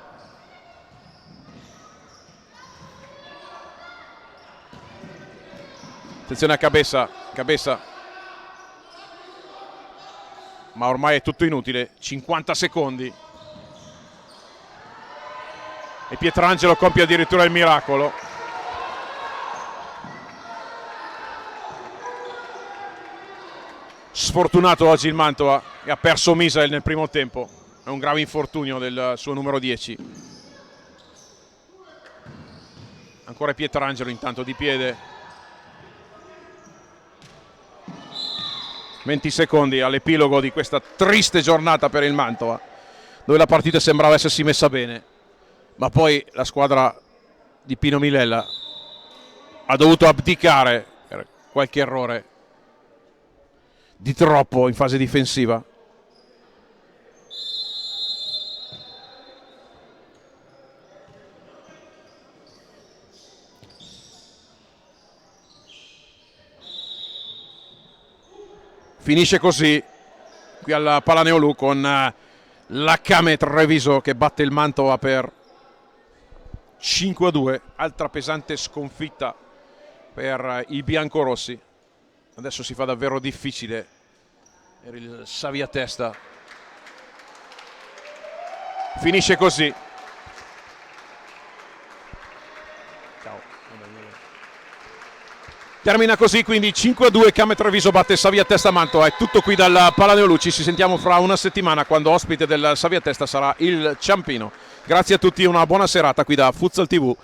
Attenzione a Cabeza, ma ormai è tutto inutile, 50 secondi e Pietrangelo compie addirittura il miracolo. Sfortunato oggi il Mantova, che ha perso Misael nel primo tempo. È un grave infortunio del suo numero 10. Ancora Pietrangelo intanto di piede. 20 secondi all'epilogo di questa triste giornata per il Mantova, dove la partita sembrava essersi messa bene, ma poi la squadra di Pino Milella ha dovuto abdicare per qualche errore di troppo in fase difensiva. Finisce così qui al Palaneolù con la Kame Treviso che batte il Mantova per 5-2, altra pesante sconfitta per i biancorossi. Adesso si fa davvero difficile per il Savia Testa. Finisce così. Termina così quindi 5-2, Kame Treviso batte Savia Testa Mantova. È tutto qui dal Palaneolù, ci sentiamo fra una settimana quando ospite del Savia Testa sarà il Ciampino. Grazie a tutti, una buona serata qui da Futsal TV.